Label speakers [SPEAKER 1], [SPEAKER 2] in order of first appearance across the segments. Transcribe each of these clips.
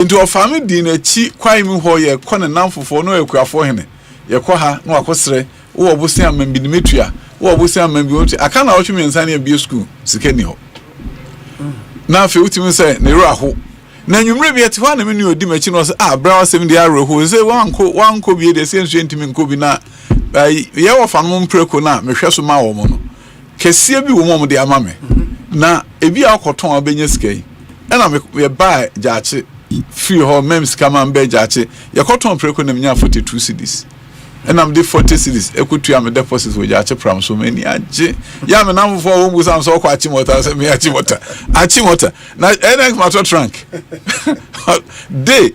[SPEAKER 1] Into a family dinner, chi, quite me who ye con and now for no equa for him. Ye quaha, no acostre, or Bussian Membi Dimitria, or Bussian Membi. I can't out you in Sanya Beer School, Sikenio. Now, if you say, Neraho. Now you may be at 1 minute dimension was brown 70 arrow who is a one could be the same gentleman could be not by Yawa Famon Precona, Meshasuma woman. Kessia be woman with the amame. Now, if you are cotton Benyeske, and I buy Jachi, free her mems come and beg Jachi, your cotton preconum 42 cities. And I'm the 40 cities, equity am a deposit with Jachi Pram so many. Yam and I'm for whom was I'm so quite Chimota, me Achimota. Now, and matter trunk. Day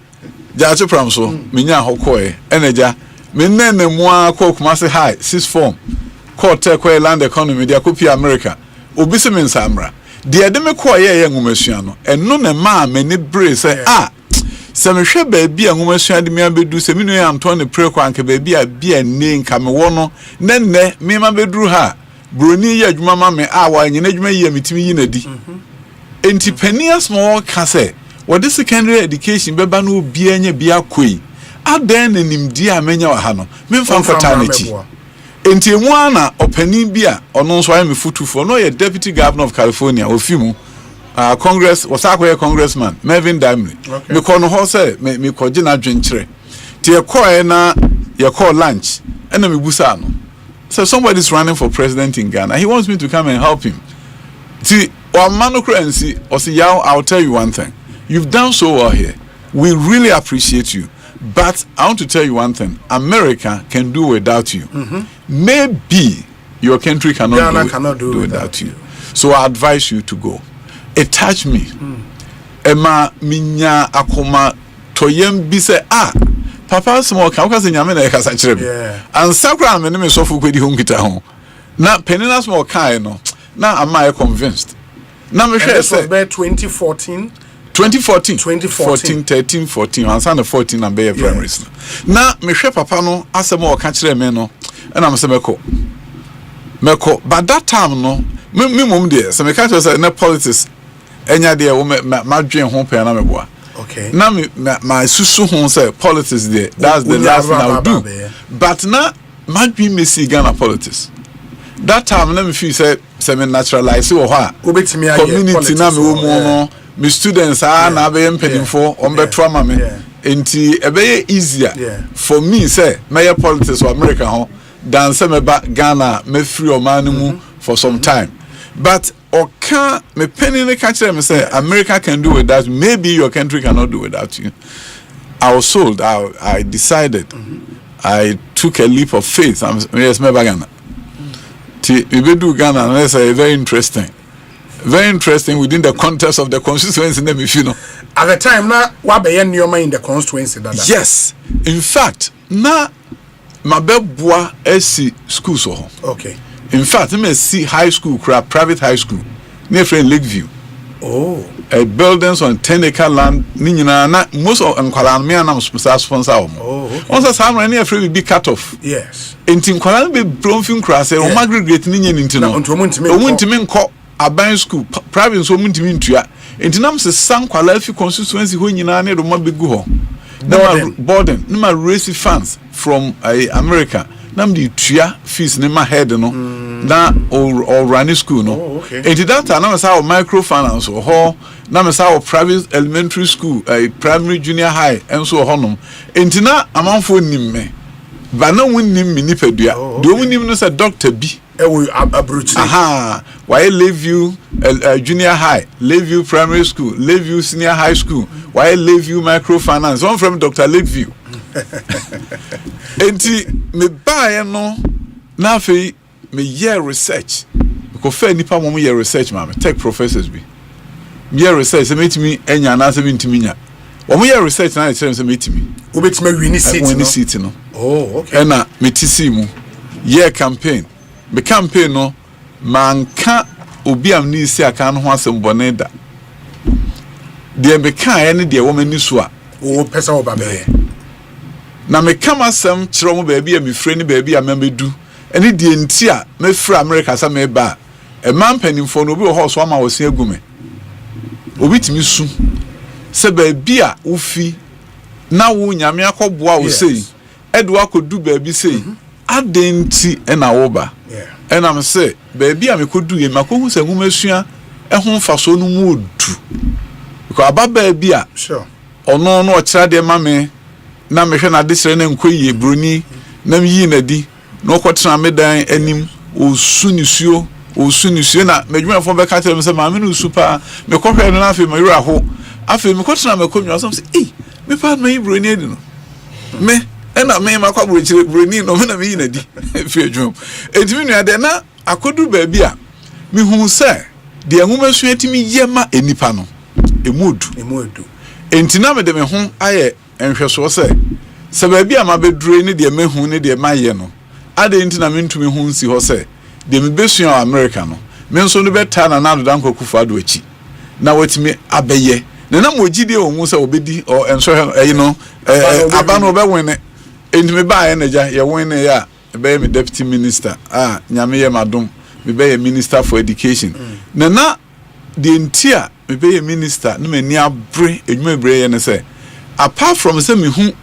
[SPEAKER 1] Jachi Pram so, Minya Hokoi, Enerja, Minen moi coke master high, 6 form, called Tekwe land economy, the Akupia America, Ubisimin Samra. The Ademe Koya young Messiano, and none a man many brace say, Some share baby and woman shall me and do seminary Antoine Prequanke baby a beer name Camewono, then me ma bedru ha. Bruni ya juma me awa and yenejme ye mitimi yinedi. Enti penny small case. What is secondary education beba no bienye bia kwe. A den enim dia menya wa hano. Memfa fraternity. Enti mwana openi bia ono so ayme futu for no ye deputy governor of California ofimu. Congress was a congressman Melvin Dimley. Me kono ho say me koje na dwenkyere. Ti e call na ye call lunch. And me busa no. So somebody's running for president in Ghana. He wants me to come and help him. See, or manocrancy or say, I'll tell you one thing. You've done so well here. We really appreciate you. But I want to tell you one thing. America can do without you. Maybe your country cannot do without you. So I advise you to go. It touched me. Emma minya akoma toyem bi say papa small can ka nyame na ekasa kire and sakra me me sofu kwedi ho nkita ho na penina small kai no na am I convinced na me hwe say
[SPEAKER 2] 2014
[SPEAKER 1] 13 14 answer 14 na be primaries na me hwe papa no asem o ka kire me no na am say meko but that time no me mum de say me ka kire say na politics enya de wo ma dwen ho pe na me boa.
[SPEAKER 2] Okay.
[SPEAKER 1] Now my susu hon say politics there. That's the last thing I'll do. But now my dream is see Ghana politics. That time let me feel say me naturalize or what community na me wo no me students are na be impeding for on be trauma me. Enti e be easier for me say my politics for America ho than say me back Ghana me free o man mu for some time. But okay, me penny in the country me say America can do without. Maybe your country cannot do without you. I was sold. I decided. I took a leap of faith. Yes, me Ghana. We do Ghana, and that's very interesting. Very interesting within the context of the constituency. If you know.
[SPEAKER 2] At the time, now what be in your mind the constituency?
[SPEAKER 1] Yes. In fact, now my beboa SC school so.
[SPEAKER 2] Okay.
[SPEAKER 1] In fact, I may see high school, private high school, near friend Lakeview.
[SPEAKER 2] Oh,
[SPEAKER 1] a buildings on 10-acre land. Most of them me and I'm sponsor.
[SPEAKER 2] Oh,
[SPEAKER 1] once a summer, near free will be cut off.
[SPEAKER 2] Yes.
[SPEAKER 1] In Tinqualan be Bromfin Crass, or Margaret Ninian into no. Winterman call a buying school, private so Wintermin to ya. In Tinam says some quality constituency when you need to be go. Borden, no racy fans from America. Nam di tria fees ne ma head no na or running school no.
[SPEAKER 2] Oh, okay.
[SPEAKER 1] And that time na say microfinance or ho na say private elementary school, primary junior high and so honom. Enti na amanfo nim me. Ba na wonnim me nipadua. Do wonnim no say doctor B.
[SPEAKER 2] E wo abrochi.
[SPEAKER 1] Aha. Why Lakeview junior high, Lakeview primary school, Lakeview senior high school, why Lakeview microfinance. One from Dr. Lakeview. Enti me buy no na fe me year research because fe nipa mo year research ma me tech professors bi year research se metimi enya na se bitimi nya wo mo year research na e se metimi
[SPEAKER 2] wo betimi win seat
[SPEAKER 1] no
[SPEAKER 2] oh okay
[SPEAKER 1] na me tisi mu year campaign me campaign no manka obi am ni isi aka no ho asem bone da de me kan ne de wo mani so a
[SPEAKER 2] wo pesa wo ba be
[SPEAKER 1] na me kama sem kire mo baabi a me frɛ ni baabi a memedu ene die nti a me frɛ America sa me ba e man panimfo no obi ho so ama wo se agume obi timi su se baabi a ufi na wo nyame akɔboa wo sei edu akodu baabi sei adenti na wo ba ena me se baabi a mekodu ye makohu se ngumasua ehun faso no mu odu because aba baabi a ono no okira de ma me na mehwe na de sere na nkoyie broni na yi na di no kwotena medan anim osunisuo na medwuma fo be ka tell me se ma me no super me kohwe no na afi me yura ho afi me kwotena me konwa so se me pa me broni edi no me ena me makwa broni no me na me yi na di fi adwum etimi nua de na akodu baabi a me hu se de anwumasu etimi yema enipa no emudu entina me de me ho aye enhweso se baabi a mabedure ne de mehu ne de maye no ade entina me ntumi hu nsi ho se de me besua America no me nso no beta na nado dan kwakufa ado achi na watimi abeye na mogide o mu se obedi o enso no aba no be wene entimi ba ye na ja ye wene ya be me deputy minister nyame ye madom me be ye minister for education na de ntia me be ye minister no mani abre edwuma bre ye ne se apart from se me hu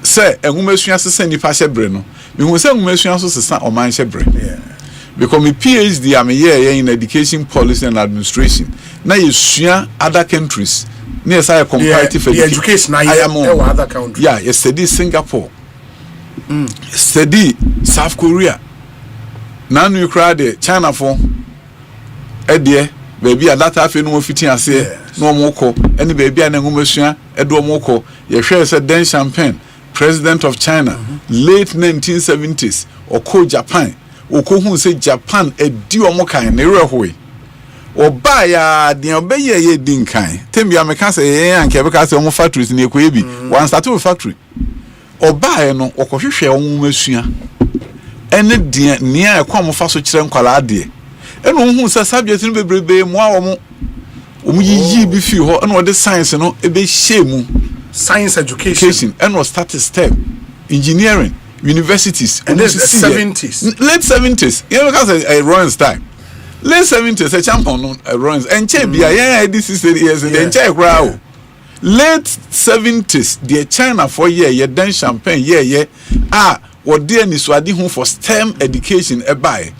[SPEAKER 1] se enwumasua sesa nipa hyebre no me hu se enwumasua so sesa o man hyebre because my PhD am here in education policy and administration na yesua other countries na yesa comparative
[SPEAKER 2] education I am other countries
[SPEAKER 1] you study Singapore study South Korea na nu kra de China for edie baby a data afi no fitin ase no omoko eni baby a na ngumasua edo omoko ye hwe se Deng Xiaoping president of China late 1970s oko Japan okohu se Japan edi omokan ne rehoe oba ya de obeye ye dinkan tembia meka se ye anke beka se omo factories ne ekoye bi one start with factory oba ye no okohwehwe omomasua ene de nia ekwa mo fa so kire nkwala ade ene ohun se subject no bebrebe mo awo mo yiyi bi fi ho ene ode science no ebe shemu
[SPEAKER 2] science education
[SPEAKER 1] ene o start step engineering universities
[SPEAKER 2] and the 70s
[SPEAKER 1] late 70s you know because a Rollins time late 70s a champion a Rollins and che bia yeah this is years and che crowd late 70s the China for year Deng Xiaoping yeah what dey ni so ade hu for STEM education e buy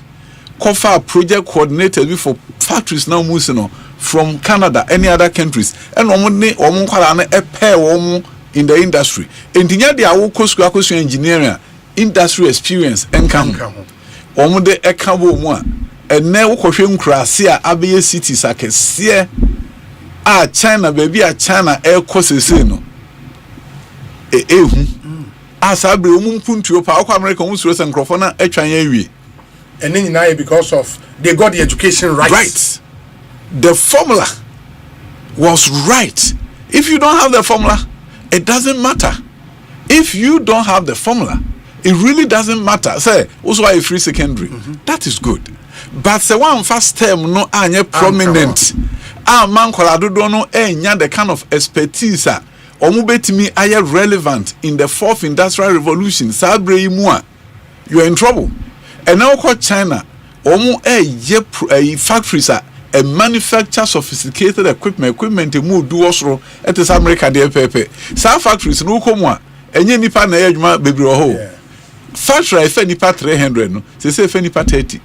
[SPEAKER 1] cover project coordinator for factories now musino from Canada any other countries and omo kwala na e pair omo in the industry entinya de awo kosu akosu engineering industry experience enkam omo de ekabo mu a ene wo kohwe nkurase a abeye cities akese a China baby a China ekosese no ehu asabre omu mpuntuo pa akwa America omu suro se nkrofo na atwan awie
[SPEAKER 2] and then now because of they got the education right
[SPEAKER 1] the formula was right. If you don't have the formula it doesn't matter. If you don't have the formula, it really doesn't matter. Say, also a free secondary. That is good. But say one first term no anye prominent. Man kolado no enya the kind of expertise omu betimi aye relevant in the fourth industrial revolution. Sabre imua, you are in trouble. And now call China, omu ye factories and manufacture sophisticated equipment mu do osro et is America de pepe sa factories no komwa enye nipa na adwuma bebre ho factory fe nipa 300 no se fe nipa 30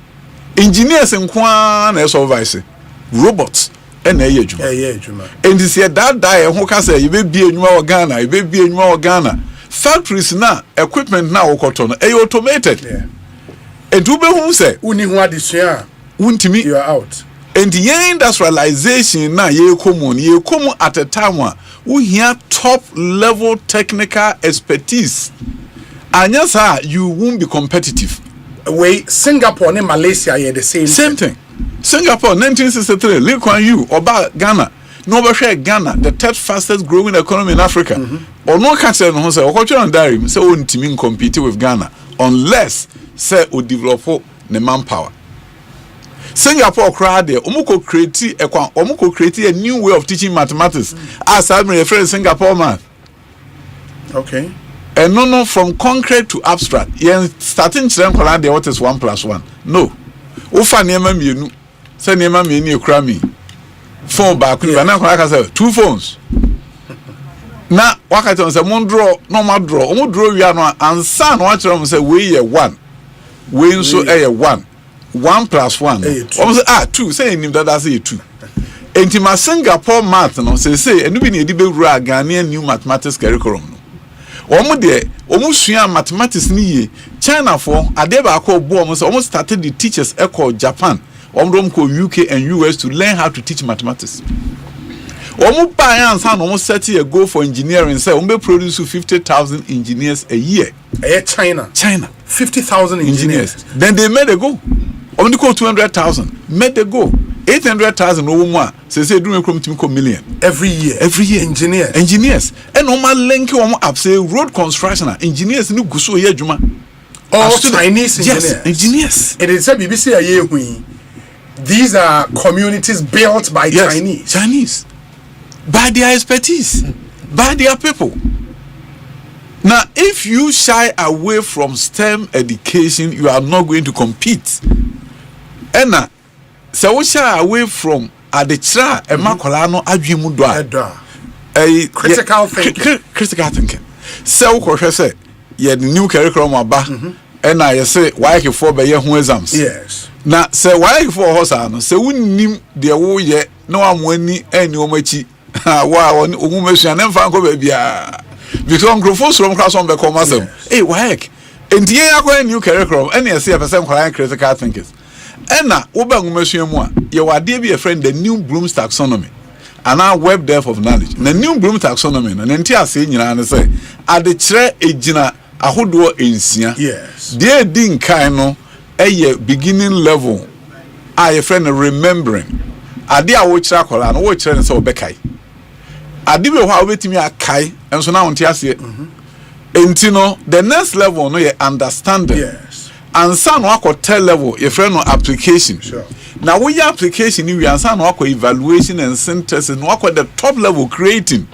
[SPEAKER 1] engineers nkwa na supervise robots na adwuma and this year that die ho ka say you be adwuma wo Ghana you be adwuma wo Ghana factories na equipment na wokoto no automated and do be hu say
[SPEAKER 2] uni hu adesua
[SPEAKER 1] untimi
[SPEAKER 2] you are out.
[SPEAKER 1] And the industrialization na ye komu at a time we hear top level technical expertise. And yes, you won't be competitive.
[SPEAKER 2] Singapore and Malaysia are the same
[SPEAKER 1] thing. Singapore 1963, Lee Kuan Yew oba Ghana. No share Ghana, the third fastest growing economy in Africa. Or no catch no say on diary say on team compete with Ghana unless say o develop the manpower. Singapore crowd there omuko create a new way of teaching mathematics as I'm referring Singapore man.
[SPEAKER 2] Okay.
[SPEAKER 1] And no from concrete to abstract. Yeah, starting to learn there what is 1 + 1. No. Ofa niema mienu. Say niema mienu kra me. Phone back na kwa say 2 phones. na wakati on say mon draw no ma draw omo draw wi ano ansa na wa kire mo say we ye 1 we nso e ye 1 1 plus 1 omo say 2 say nim that say 2 enti ma Singapore math no say enu bi na edi bewura Ghanaian new mathematics curriculum no omo de omo sua mathematics ni ye China for ade ba ko bo omo say omo started the teachers echo Japan omo ko UK and US to learn how to teach mathematics. Omo buy ansa no omo set a goal for engineering say omo be produce 50,000 engineers a year.
[SPEAKER 2] China 50,000 engineers.
[SPEAKER 1] Then they made a goal. Omo dey 200,000 made the goal. 800,000 omo say do me come to million
[SPEAKER 2] every year engineers and omo link omo up say road construction engineers ni guso ye adwuma all Chinese engineers.
[SPEAKER 1] Yes, engineers.
[SPEAKER 2] It is a BBC aye. These are communities built by
[SPEAKER 1] Chinese by their expertise, by their people. Now, if you shy away from STEM education, you are not going to compete. And now, so we shy away from adechra e makola no adwemu do a
[SPEAKER 2] critical thinking.
[SPEAKER 1] So we ko say ye the new curriculum aba and na ye say why ke for be ye ho exams.
[SPEAKER 2] Yes.
[SPEAKER 1] Na say why for hosa no say wunnim de wo ye na wa mo ani ani o machi wa won omu mesua na mfa nko ba bia because nkrofo from class on be come asem eh why entie akwa new curriculum and ye say a person critical thinkers and na wo ba ngumesua mu a ye wade bi a friend the new Bloom's taxonomy and our web depth of knowledge the new Bloom's taxonomy na nti ase nyina na say ade kire ejina ahodo ensia
[SPEAKER 2] yes
[SPEAKER 1] dey din kan no a beginning level a friend remembering ade a wo kire akola no wo kire ne say obekai ade be ho a obetimi akai enso na wonte ase enti no the next level no ye understanding
[SPEAKER 2] yes
[SPEAKER 1] and san no akọ level your friend no application
[SPEAKER 2] sure
[SPEAKER 1] now we application ni we ansa no akọ evaluation and synthesis no akọ the top level creating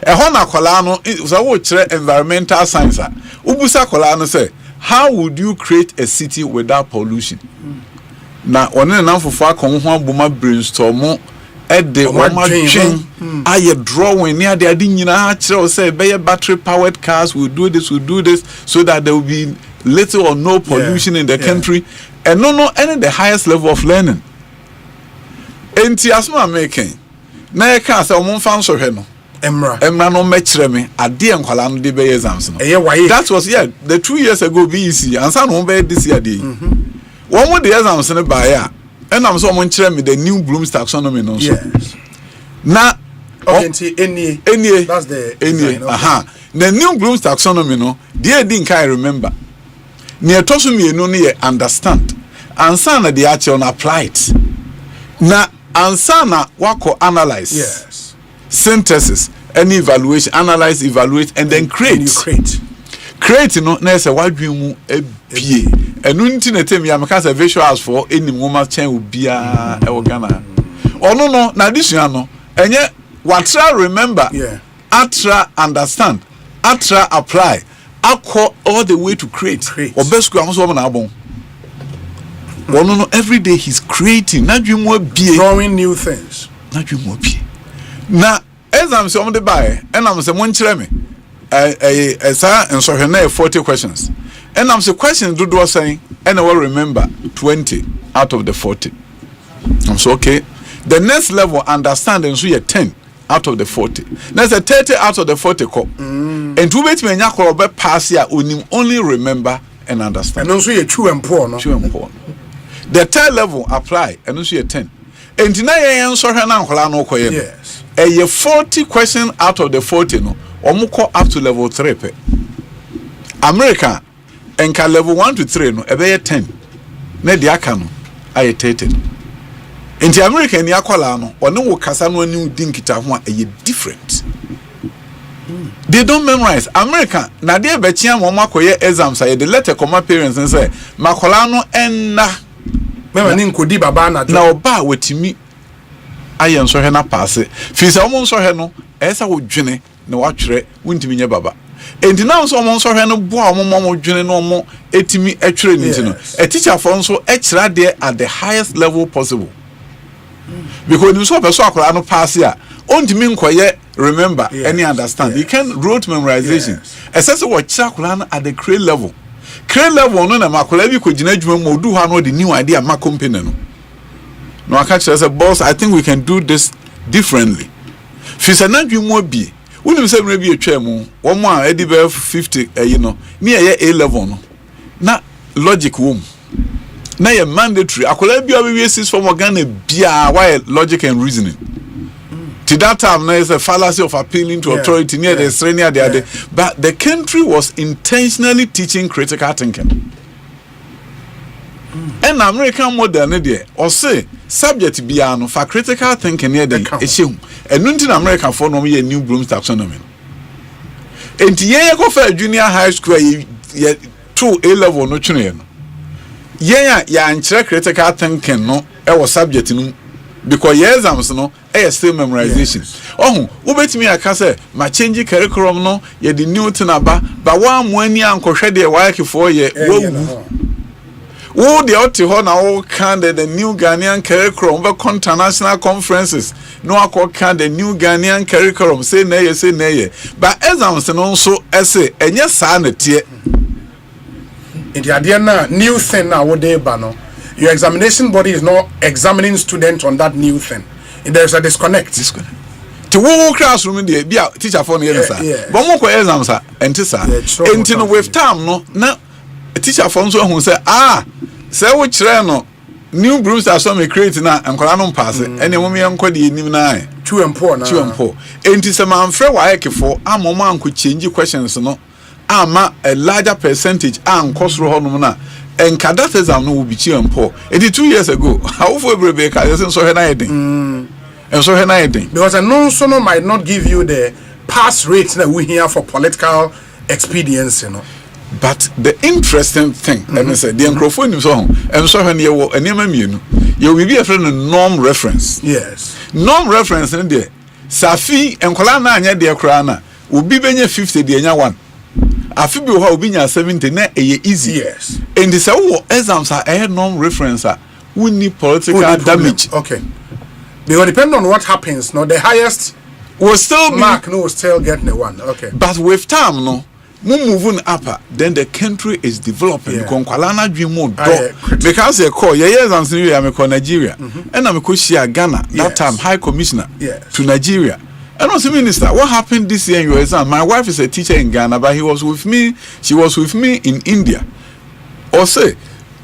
[SPEAKER 1] ho na akola no so wo kire environmental science ubusa akola no say how would you create a city without pollution na one na fofo akọ ho aboma brainstorm de wama twin aye drawing near the nyina kire say be battery powered cars will do this so that there will be little or no pollution in the country and no any the highest level of learning enti asma making na e kan say omo fan so hwe no emra no mekire me ade enkwala no de be exams no that was the 2 years ago BEC ansa no be this year dey one more the exams no ba ya and am so omo kire me the new Bloom's taxonomy no so na
[SPEAKER 2] any that's the
[SPEAKER 1] the new Bloom's taxonomy no dey din kai remember near tosu mienu no ye understand ansa na dey actually on apply it na ansa na wako analyze
[SPEAKER 2] yes
[SPEAKER 1] synthesis any evaluation analyze evaluate and then create no na say wadwen mu ebie enu nti na tem ya meka say visuals for any woman chen obia e wo Ghana ono no na disua no enye watra remember atra understand atra apply akọ all the way to create obesku amoso na abon ono no every day he's creating na dwen mu abie
[SPEAKER 2] drawing new things
[SPEAKER 1] na dwen mu abie na exam so on the buy and I'm say mon kire me sa ensohwe na 40 questions and I'm say questions do saying and I will remember 20 out of the 40 I'm so okay the next level understanding so you 10 out of the 40 that's a 30 out of the 40 ko and to bet me nya ko be pass ya onim only remember and understand
[SPEAKER 2] and also you true and poor no
[SPEAKER 1] the third level apply and also you 10 and na yen ensohwe na nkola no koye
[SPEAKER 2] yes
[SPEAKER 1] 40 question out of the 40 no omuko up to level 3 pe America enka level 1 to 3 no ebe 10 na dia aka no aye 30 enti America ni akola no one wo kasa no ani dinkita ho aye different they don't memorize America na dia be chia mo makoye exams aye the letter comma parents and say makola no enna
[SPEAKER 2] me ni nkodi baba na
[SPEAKER 1] oba wetimi ayen so he na passe fi se omo so he no esa wo dwene na watwere wuntimi nya baba enti na so omo so he no bo omo dwene no omo etimi atwere ni no a teacher for so e kira there at the highest level possible because you so person akora no pass ya ontimi nkoye remember any understand. You can rote memorization. Essentially what chakulan at the grade level. Grade level no na makola bi ko gina dwuma mo do ha no the new idea ma company no. No I catch as a boss, I think we can do this differently. Fisa na dwuma bi. Unim say we bi atwa mu. Wo mo a edi be 50 you know. Ni A level no. Na logic wom. Na ye mandatory. Akola bi obi 6 from Ghana bia why logic and reasoning. To that time, there is a fallacy of appealing to authority near the senior there. But the country was intentionally teaching critical thinking. And American modern there, or say subject biano for critical thinking near the issue. And nothing American for no me a new Bloom's taxonomy. And ye go for junior high school ye 2 A level no chune. Yeah, critical thinking no was subject no. Because exams no still memorization. Oh, ubetimi aka say ma change curriculum no ye the new thing aba but one money ankohwe de work for ye wo de oti ho na wo kan the new Ghanaian curriculum be international conferences no akọ the new Ghanaian curriculum say na ye but exams no so say enye sa na tie
[SPEAKER 2] in the idea na new thing na wo dey ba no. Your examination body is not examining students on that new thing. There's a disconnect.
[SPEAKER 1] To wo classroom there be teacher for no sir. But mo ko exams are enti sir. Enti no with time no na teacher for so hu say say wo kire no new brooms are so me create na enkola no pass ene mo me enko de enim na
[SPEAKER 2] two and poor.
[SPEAKER 1] Enti say man frɛ wa ekefo amoma anko change questions no ama a larger percentage ankosro ho no na and that exam no will be cheap and poor. 2 years ago, how for every because
[SPEAKER 2] a non-sono might not give you the pass rates that we hear for political expedience, you know.
[SPEAKER 1] But the interesting thing, let me say, the microphone is on, and so when you are you will be a friend of norm reference.
[SPEAKER 2] Yes,
[SPEAKER 1] norm reference in there. Safi and Kolana and Yadia Krana will be 50 the one. Afibi ho obinya 70 na easy.
[SPEAKER 2] Yes.
[SPEAKER 1] And this exams are a non-reference. We need political damage.
[SPEAKER 2] Okay. Because depending on what happens, no, the highest
[SPEAKER 1] will still
[SPEAKER 2] mark no will still get the one. Okay.
[SPEAKER 1] But with time, no, moving up, then the country is developing. Konkwalana dream more because they call exams in Nigeria, and I'm Ghana. That time High Commissioner to Nigeria. And also, Minister, what happened this year in your exam? My wife is a teacher in Ghana, but she was with me in India. Or say,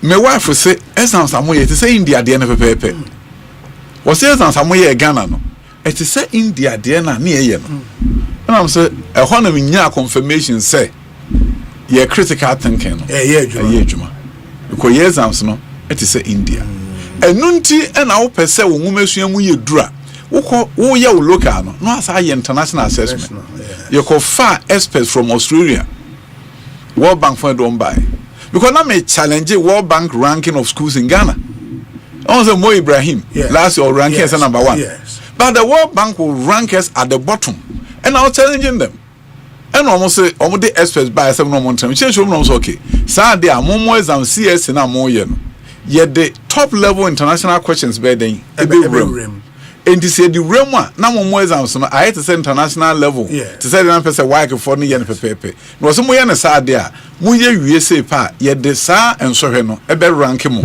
[SPEAKER 1] my wife will say, exams are more to say India, the end of a paper. Or say, exams are more Ghana, no. It is say India, the end of near you. And I'm saying, a honor in your confirmation say, you're critical thinking. Juma. Because your exams, no, it is say India. And Nunti and our per se, woman, you dra. Who you local no as high international assessment. You call far experts from Australia. World Bank for don't buy. Because now may challenge World Bank ranking of schools in Ghana. Also Mo Ibrahim last year ranking as number 1. But the World Bank will rank us at the bottom. And I was challenging them. And almost say almost the experts buy 7 months. Change from okay. So there are more exam CS and more yet the top level international questions by then and to say the realm na mo exams no I to say international level to say the person work for no yen pepepe no so mo yen sa de a mo ye wie say pa ye de sa ensohwe no e be rank mo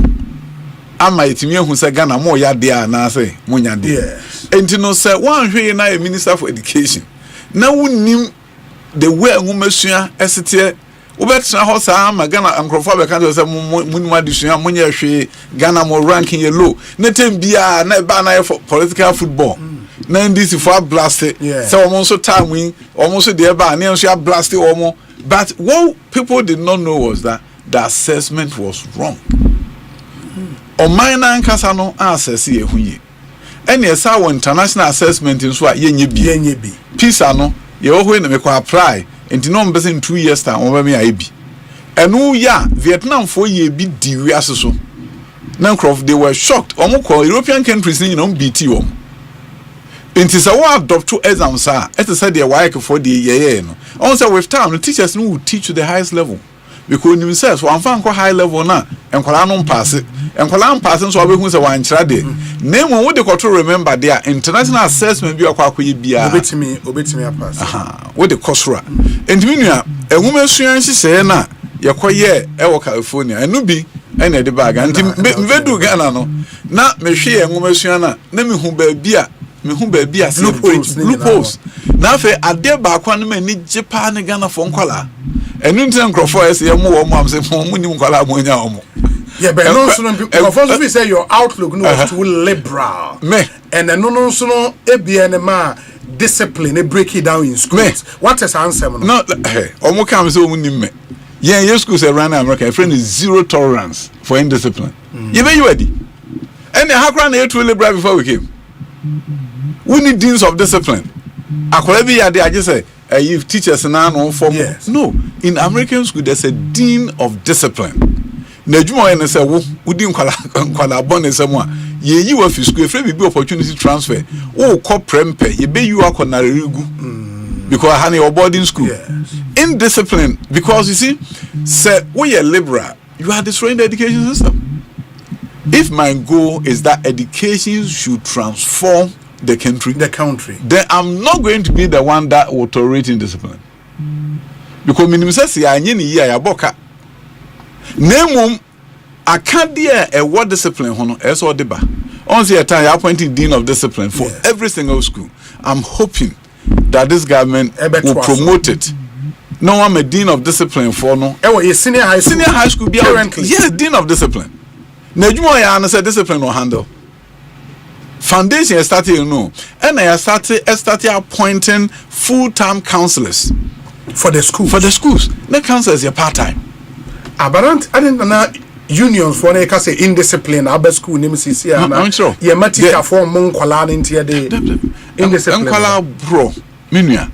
[SPEAKER 1] ama etimi ehu say Ghana mo ya de a na say mo nya de enti no say wan hwe na a minister for education na wonim the way ngumasua esete Ubetra hosa ma Ghana ankrofo be kan say munima disua munye hwe Ghana mo ranking ye low na bia na ba na for political football na ndisi for blast say almost time win almost the ba na so blast omo but what people did not know was that the assessment was wrong. O minor nkasa no assess ye hunye ene esa wo international assessment nso a yenye bi PISA no ye ho na me ko apply and no mbese in 2 years time over me aibi enu ya Vietnam for ye bi di wiase so na they were shocked omo European countries ni no BT wom enti say we adopt to exams it say they work for the no on say with time the teachers no will teach to the highest level because nim says one fan ko high level na enkwala no pass enkwala pass so obehu say wan kira de name wo de ko to remember there international assessment bi akwa akoye bia
[SPEAKER 2] obetimi pass
[SPEAKER 1] wo de kosora entimi nua enwuma suan hye na yekoye ewo California enu bi ene de bag anti mvedu Ghana no na mehwe enwuma suan na mehu ba bia loopholes na fe ade ba kwa no mani jepa ne Ghana fo nkwala enu nten nkrofo ese ye mo wo mo am se mo ni nkwala mo nya omo.
[SPEAKER 2] Yeah, but no so we say your outlook no was too liberal. And no so ABN ma discipline break it down in schools. What is answer no?
[SPEAKER 1] Hey, omo kam say omo nim me. Yeah, your schools around America, friend is zero tolerance for indiscipline. You be you ready? And how can they too liberal before we came? We need deans of discipline. Akola bi ya de I just say you teachers now no form. Yes. No, in American school there's a dean of discipline. Na djuma ene say wo di nkwala bon ese mo a ye yi wa fi school free bi opportunity transfer wo ko prempe ye be you akona regu because hani your boarding school. Yes. Indiscipline because you see say we are liberal, you are destroying the education system. If my goal is that education should transform the country, then I'm not going to be the one that will tolerate indiscipline. Because minimum says ya nye ni ya boka. Nemum akadia a what discipline hono eso deba. On the time you appointing dean of discipline for every single school. I'm hoping that this government will promote it. No I'm a dean of discipline for no.
[SPEAKER 2] Senior high school
[SPEAKER 1] be currently. Yes, dean of discipline. Najuma ya na say discipline will handle. Foundation started and I started appointing full-time counselors
[SPEAKER 2] for the schools.
[SPEAKER 1] The counselors are part-time.
[SPEAKER 2] But I didn't know unions for they can say indiscipline. Abe school name is here.
[SPEAKER 1] I'm sure.
[SPEAKER 2] Yeah, matika for mon kwala into the indiscipline.
[SPEAKER 1] Kwala bro, minya.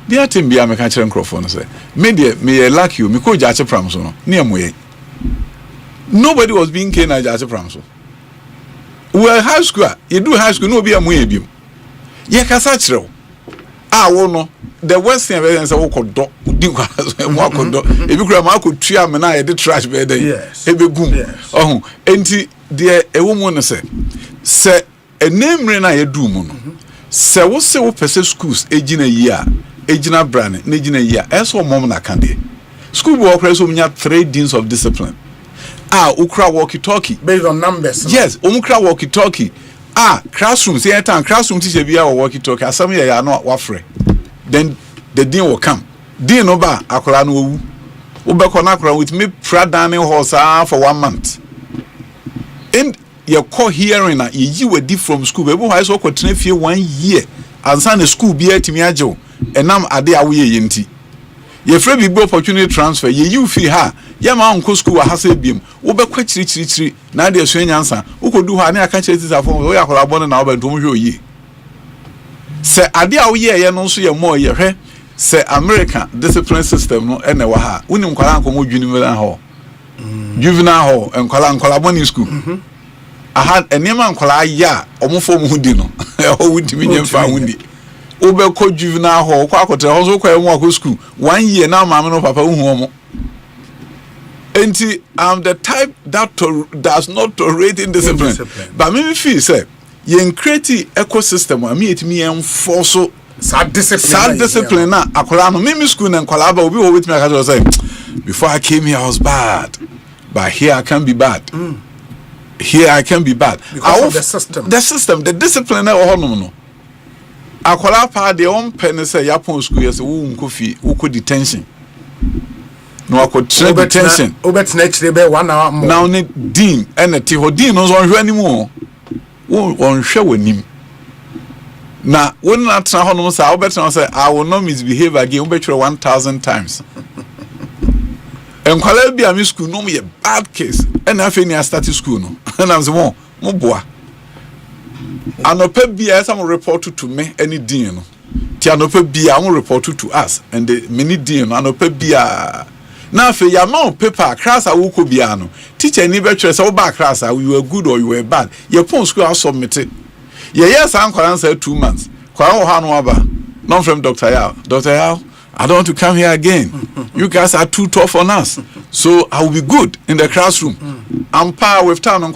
[SPEAKER 1] They are team be American microphone say. Me like you. Me ko jache pramso no. Near moye. Nobody was being cane at jache pramso. Well, high school, you do high school, no be a muebium. Ye casachro. Ah, no. The West thing is a walk of dog, if you grab Marco Triam and I did trash bed, yes, every boom. Oh, and dear a woman say a name rena a doom. Say, what's so per schools, aging a year, aging a brand, aging a year, as for Momma Candy. School workers who have 3 deans of discipline. Ukra walkie-talkie
[SPEAKER 2] based on numbers.
[SPEAKER 1] Yes, Umukra walkie-talkie. Classrooms. Here time classroom teacher be our walkie-talkie. Asami ya no wafre. Then the dean will come. Dean oba akola no wu. Ubeko na akola with me pradaning horse for 1 month. And your call hearing na you were deep from school. Ebo high school continue for 1 year. Ansa the school be atimi ajo. Enam ade awe yenti. Ye free big opportunity transfer. Ye you fee ha. Ya ma unko school wa hase biem wo be kwa chiri na de so nyansa ukodu ha na aka chiri tisa fo wo ya kola bone na wo bentum hwe oyi se ade a wo ye no so ye mo ye hwe se America discipline system no ene wa ha unim kwala ankomo juvenile ho enkwala bone school aha enema nkwala ya omofo mu di no o wudi mi nyemfa wudi wo be ko juvenile ho kwa akotre ho so kwa emu akọ school 1 year na maame no papa hu omo. And I'm the type that does not tolerate indiscipline. But me feel say you create ecosystem where me enforce sad discipline na akola no me school na akola ba obi wo with me aka say before I came here I was bad, but here I can be bad. Here I can be bad
[SPEAKER 2] because of the system,
[SPEAKER 1] the discipline na no akola pa de on pen say yapon school yes wo nko fi wo ko detention. No, I could train detention.
[SPEAKER 2] Next day, 1 hour more.
[SPEAKER 1] Now, Dean and the Tiho Dean knows on anymore. Won't show him. Now, when not Trahonos, I'll bet I say, I will not misbehave again, bet you 1,000 times. And Calabia Miss School, no me a bad case. And I think I started school. No, and I was more boy. And no pep be as I'm reported to me any Dean. Tianope be I will report to us, and the mini Dean, and no pep be now for your mouth paper class a wuko biano teacher ni betre say oba class you were good or you were bad your phone school submitted yes an answer 2 months kwa ho ha no aba non from Dr. Yao I don't want to come here again. You guys are too tough on us. So I will be good in the classroom. I'm power with town. I'm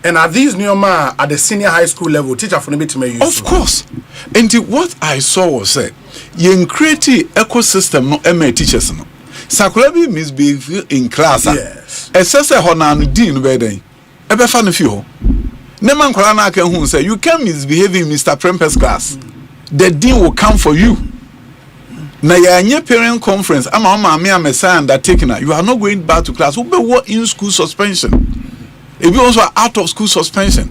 [SPEAKER 2] And are these new at the senior high school level? Teacher for me to make use.
[SPEAKER 1] Of course. And what I saw was that you create ecosystem no MA teachers no. Sakulabi misbehave in class.
[SPEAKER 2] Yes.
[SPEAKER 1] Essence honanu dean beden. Ebe fa no fi ho. Neman kwala na aka hu say you can misbehave in Mr. Prempers class. The dean will come for you. Na ya nye parent conference ama me amesa undertaking you are not going back to class. Ube wo in school suspension. It be also out of school suspension.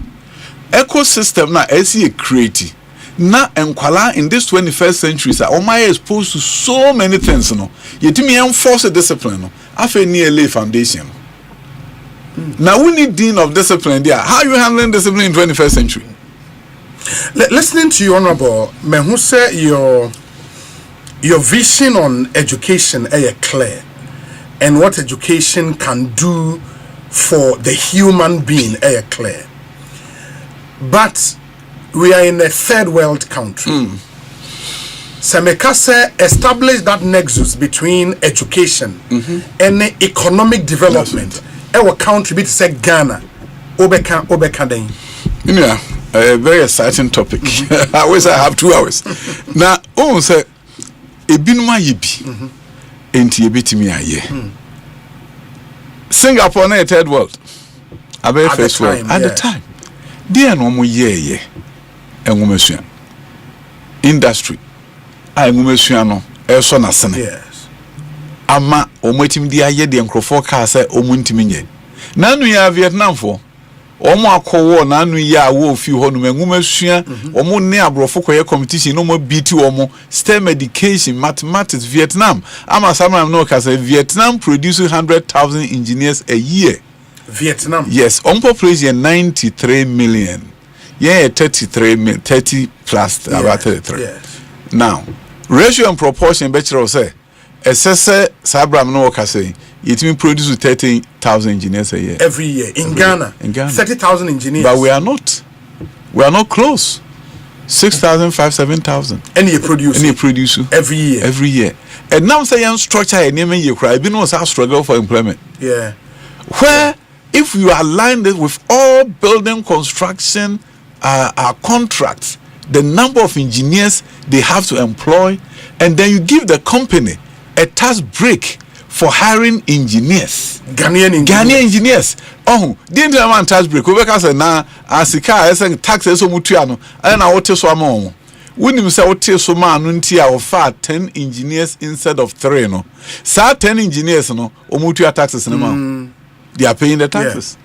[SPEAKER 1] Ecosystem na SE create. Na enkwala in this 21st century say Omaya is exposed to so many things no. Yetimi enforce discipline no. Afa ni lay foundation. Now we need dean of discipline there. How are you handling discipline in 21st century?
[SPEAKER 2] Listening to you, Honorable, me who say your vision on education is clear, and what education can do for the human being is clear. But we are in a third world country. Semekase establish that nexus between education and economic development. Our country be say Ghana, Obeka den.
[SPEAKER 1] Yeah, a very exciting topic. I wish I have 2 hours. Now, say ebinuma yibi enti yebetimi aye. Singapore na third world. Abe first world at the time. There no mo ye enwumesua. Industry. A enwumesua no eso na sene.
[SPEAKER 2] Yes.
[SPEAKER 1] Ama omotim di aye de nkrofo ka say omuntimi nye. Nanu ya Vietnam for omo akowo nanu ya wo fi ho no enwumesua omo ne abrofo koye competition no mo beat omo STEM education mathematics Vietnam ama samam no ka say Vietnam produces 100,000 engineers a year.
[SPEAKER 2] Vietnam.
[SPEAKER 1] Yes, on population 93 million. Yeah, 30 plus about 33.
[SPEAKER 2] Yes.
[SPEAKER 1] Now, ratio and proportion bachelor say SSS Sabram no ka say it will produce 30,000 engineers a year.
[SPEAKER 2] Every year in Ghana.
[SPEAKER 1] In Ghana.
[SPEAKER 2] 30,000 engineers.
[SPEAKER 1] But we are not close. 6,000, 7,000.
[SPEAKER 2] Any producer every year.
[SPEAKER 1] Every year. And now say young structure and name you cry. Be no struggle for employment.
[SPEAKER 2] Yeah.
[SPEAKER 1] Where if you align it with all building construction contracts, the number of engineers they have to employ, and then you give the company a tax break for hiring engineers. Ghanaian engineers. Oh, didn't have a tax break. We say na asika esen tax eso mutua no. Na wote so ama. When say wote so ma no ntia offer 10 engineers instead of 3 no. Sa 10 engineers no omutua taxes no ma. They are paying the taxes.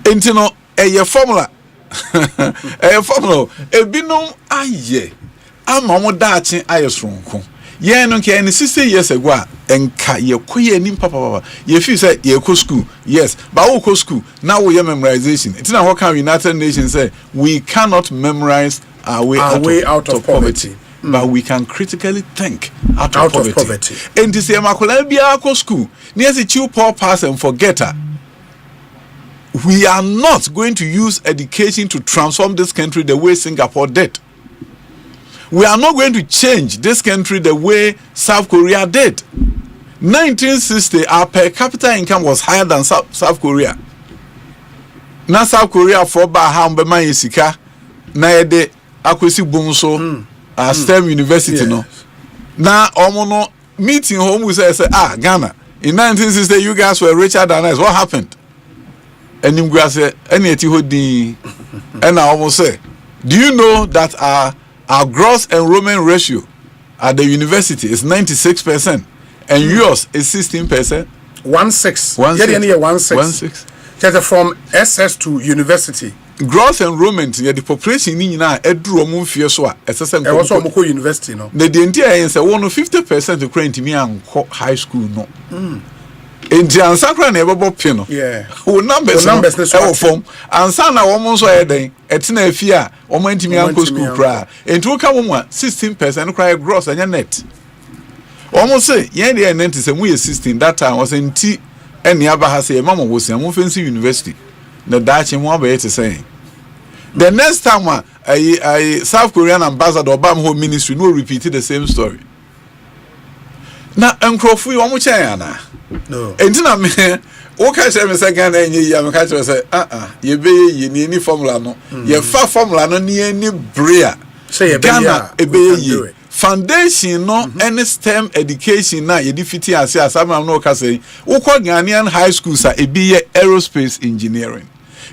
[SPEAKER 1] And you know, a formula. A formula. A binom aye. I'm a dachi aye strong. Yeah, no care any 60 years ago, and ka ye queer nim papa. Ye feel say ye go school. Yes, but we go school. Now we have memorization. It's not what can United Nations say we cannot memorize our way out of poverty. But we can critically think out of poverty. And this is a school. Near the chew poor pass and forget her. We are not going to use education to transform this country the way Singapore did. We are not going to change this country the way South Korea did. 1960, our per capita income was higher than South Korea. Now South Korea for Baham Bema Yesika, Naede Akwesi Bonsu. STEM University, yes. No. Now, omono meeting home we say, Ghana. In 1960, you guys were richer than us. What happened? And you guys say, and I almost say, do you know that our gross enrollment ratio at the university is 96%, and yours is 16%?
[SPEAKER 2] 16. Just from SS to university.
[SPEAKER 1] Gross enrollment, the population in na edru omo fie so a SSN
[SPEAKER 2] ko also omo university no.
[SPEAKER 1] The entire say 50% to credit me an high school no. Enti ansakra na ebobo pie no.
[SPEAKER 2] Yeah.
[SPEAKER 1] Wo numbers no form ansa na omo so eden etina afie a omo ntimi an school kra. Enti wo ka wo mu 16% kra gross anya net. Omo say yen dey 90 say mu 16 that time was enti eni aba ha say mama wo say mo fancy university. The Dutch in one way to say. The next time I South Korean ambassador Obama Home Ministry no repeated the same story. Na encrofu you omo chen na.
[SPEAKER 2] No.
[SPEAKER 1] Enti na me o ka chere me say Ghana enye ya me ka chere say ye be ye ni formula no. Ye fa formula no ni ani brea.
[SPEAKER 2] Say
[SPEAKER 1] Ghana ebe ye. Foundation no any STEM education na ye defeat ase asama no ka say wo ko Ghanaian high schools a ebi ye aerospace engineering.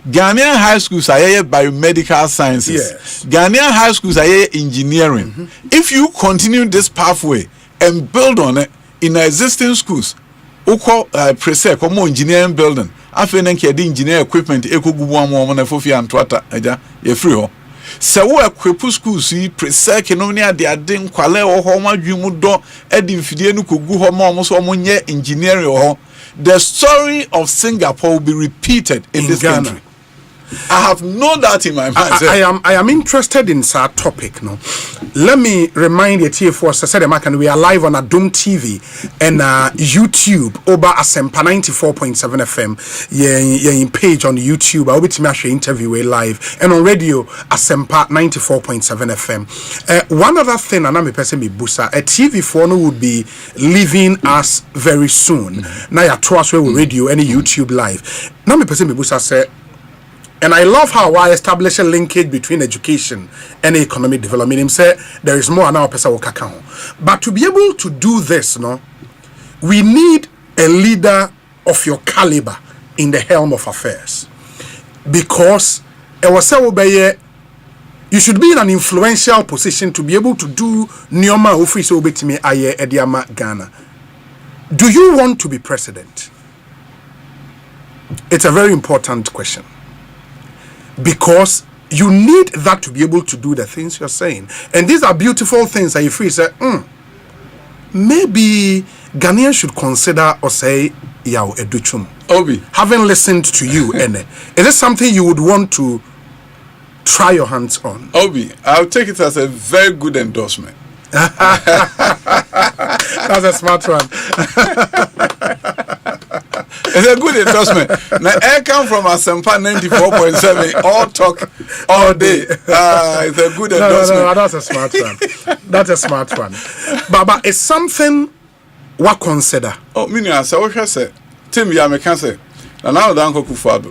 [SPEAKER 1] Ghanaian high schools are biomedical sciences.
[SPEAKER 2] Yes.
[SPEAKER 1] Ghanaian high schools are engineering. If you continue this pathway and build on it in existing schools, oko prese komo engineering building, afen nke the engineer equipment ekogubu amu na fofi antwata eja ye free ho. Se wo equip schools yi prese kenom ne ade nkwale wo ho madwumu do edi mfidie nu kogu ho ma omo so omo nye engineering ho. The story of Singapore will be repeated in this
[SPEAKER 2] Ghana.
[SPEAKER 1] country. I have no doubt in my mind.
[SPEAKER 2] I am interested in our topic now. Let me remind you, TF4 we are live on Adum TV and YouTube over Asempa 94.7 FM. Yeah, page on YouTube. I'll be to show interview live and on radio Asempa 94.7 FM. One other thing, and I'm a person busa. A TV4 no would be leaving us very soon. Now you trust with radio and YouTube live. Now me person busa say. And I love how I establish a linkage between education and economic development. Him say there is more now person will. But to be able to do this, no, we need a leader of your caliber in the helm of affairs. Because you should be in an influential position to be able to do Nyoma Office Obetime Aye Ediama Ghana. Do you want to be president? It's a very important question. Because you need that to be able to do the things you're saying. And these are beautiful things that you feel say, maybe Ghanaians should consider Osei Yao Educhum.
[SPEAKER 1] Obi.
[SPEAKER 2] Having listened to you, Ene, is this something you would want to try your hands on?
[SPEAKER 1] Obi, I'll take it as a very good endorsement.
[SPEAKER 2] That's a smart one.
[SPEAKER 1] It's a good endorsement. Now, I come from Asempa 94.7, all talk, all day. It's a good endorsement.
[SPEAKER 2] No, that's a smart one. That's a smart one. But it's something what consider.
[SPEAKER 1] Oh, meaning, I say, Tim Yamekan say, and now the Uncle Kufado,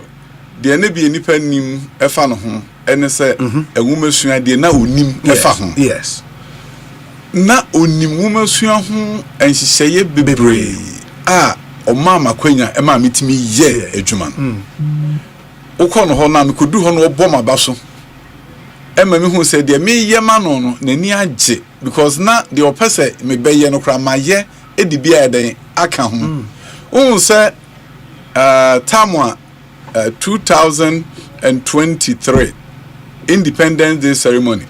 [SPEAKER 1] the NB any pen efano home, and say, a woman soon idea now unim efahon.
[SPEAKER 2] Yes.
[SPEAKER 1] Na unim woman soon and she say, baby, o mama kwenya e ma mitimi ye adwuma no ukọ no ho na me kodu ho no obo mabaso e ma me hu se de me ye ma no no nani age because na the opese me be ye no kra ma ye e di bia eden aka ho se tamwa 2023 Independence Day ceremony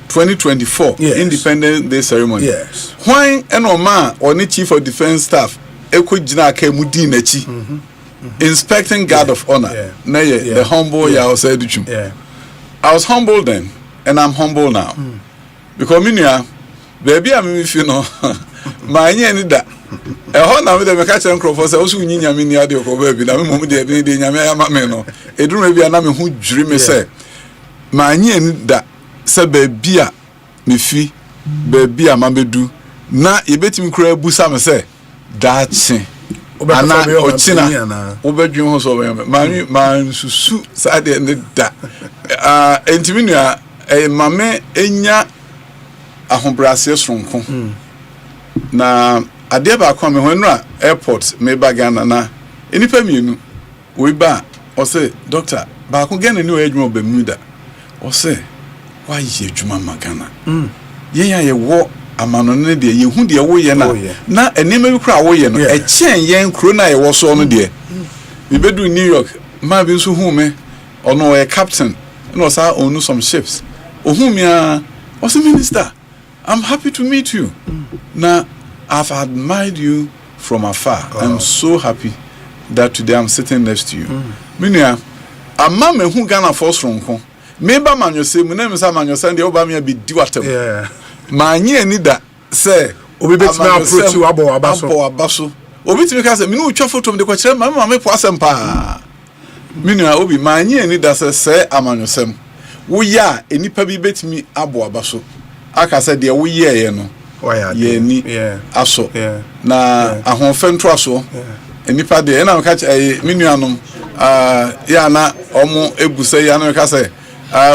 [SPEAKER 1] 2024
[SPEAKER 2] yes.
[SPEAKER 1] Independence Day ceremony
[SPEAKER 2] yes
[SPEAKER 1] when enoma oni chief of defense staff inspecting guard of honor. The humble I was humble then and I'm humble now. Because baby I mean if you know my any that now with the catch and crop for also ninya mini adio ko baby na me mom de nyame ama me no eduru baby na me hu dwiri me say my any that say baby a me fi baby a mabedu na yebetimi kura busa me say dachi ana ochina obedwin ho so man susu sade ne da entimi nua mame enya ahobrase sonko na ade ba kwa me honra airport me ba Ghana na enipa mienu we ba o say doctor ba ko Ghana ni o adwuma ba muda o say why ye adwuma magana ye ya ye wo amano ne de ye hu de wo ye na enema bi kra wo ye no e chen ye nkro na ye wo so no de we bedu New York ma bi so hu me ono e captain no sa onu some ships o hu me a o say minister I'm happy to meet you na I've admired you from afar. I'm so happy that today I'm sitting next to you minia amma me hu Ghana for stronko me ba manyo mu na me sa manyo se de oba me bi di watem manye ani da say
[SPEAKER 2] obi betime approach you abo
[SPEAKER 1] abaso obi timi ka say me no twa photo me de ko kire ma me po Asempa minia obi manye ani da say amanyosem wo ya enipa bi betimi abo abaso aka say de wo ye no ye ni aso na ahonfento aso enipa de na ka minuanom ya na omo ebusa ya na ka say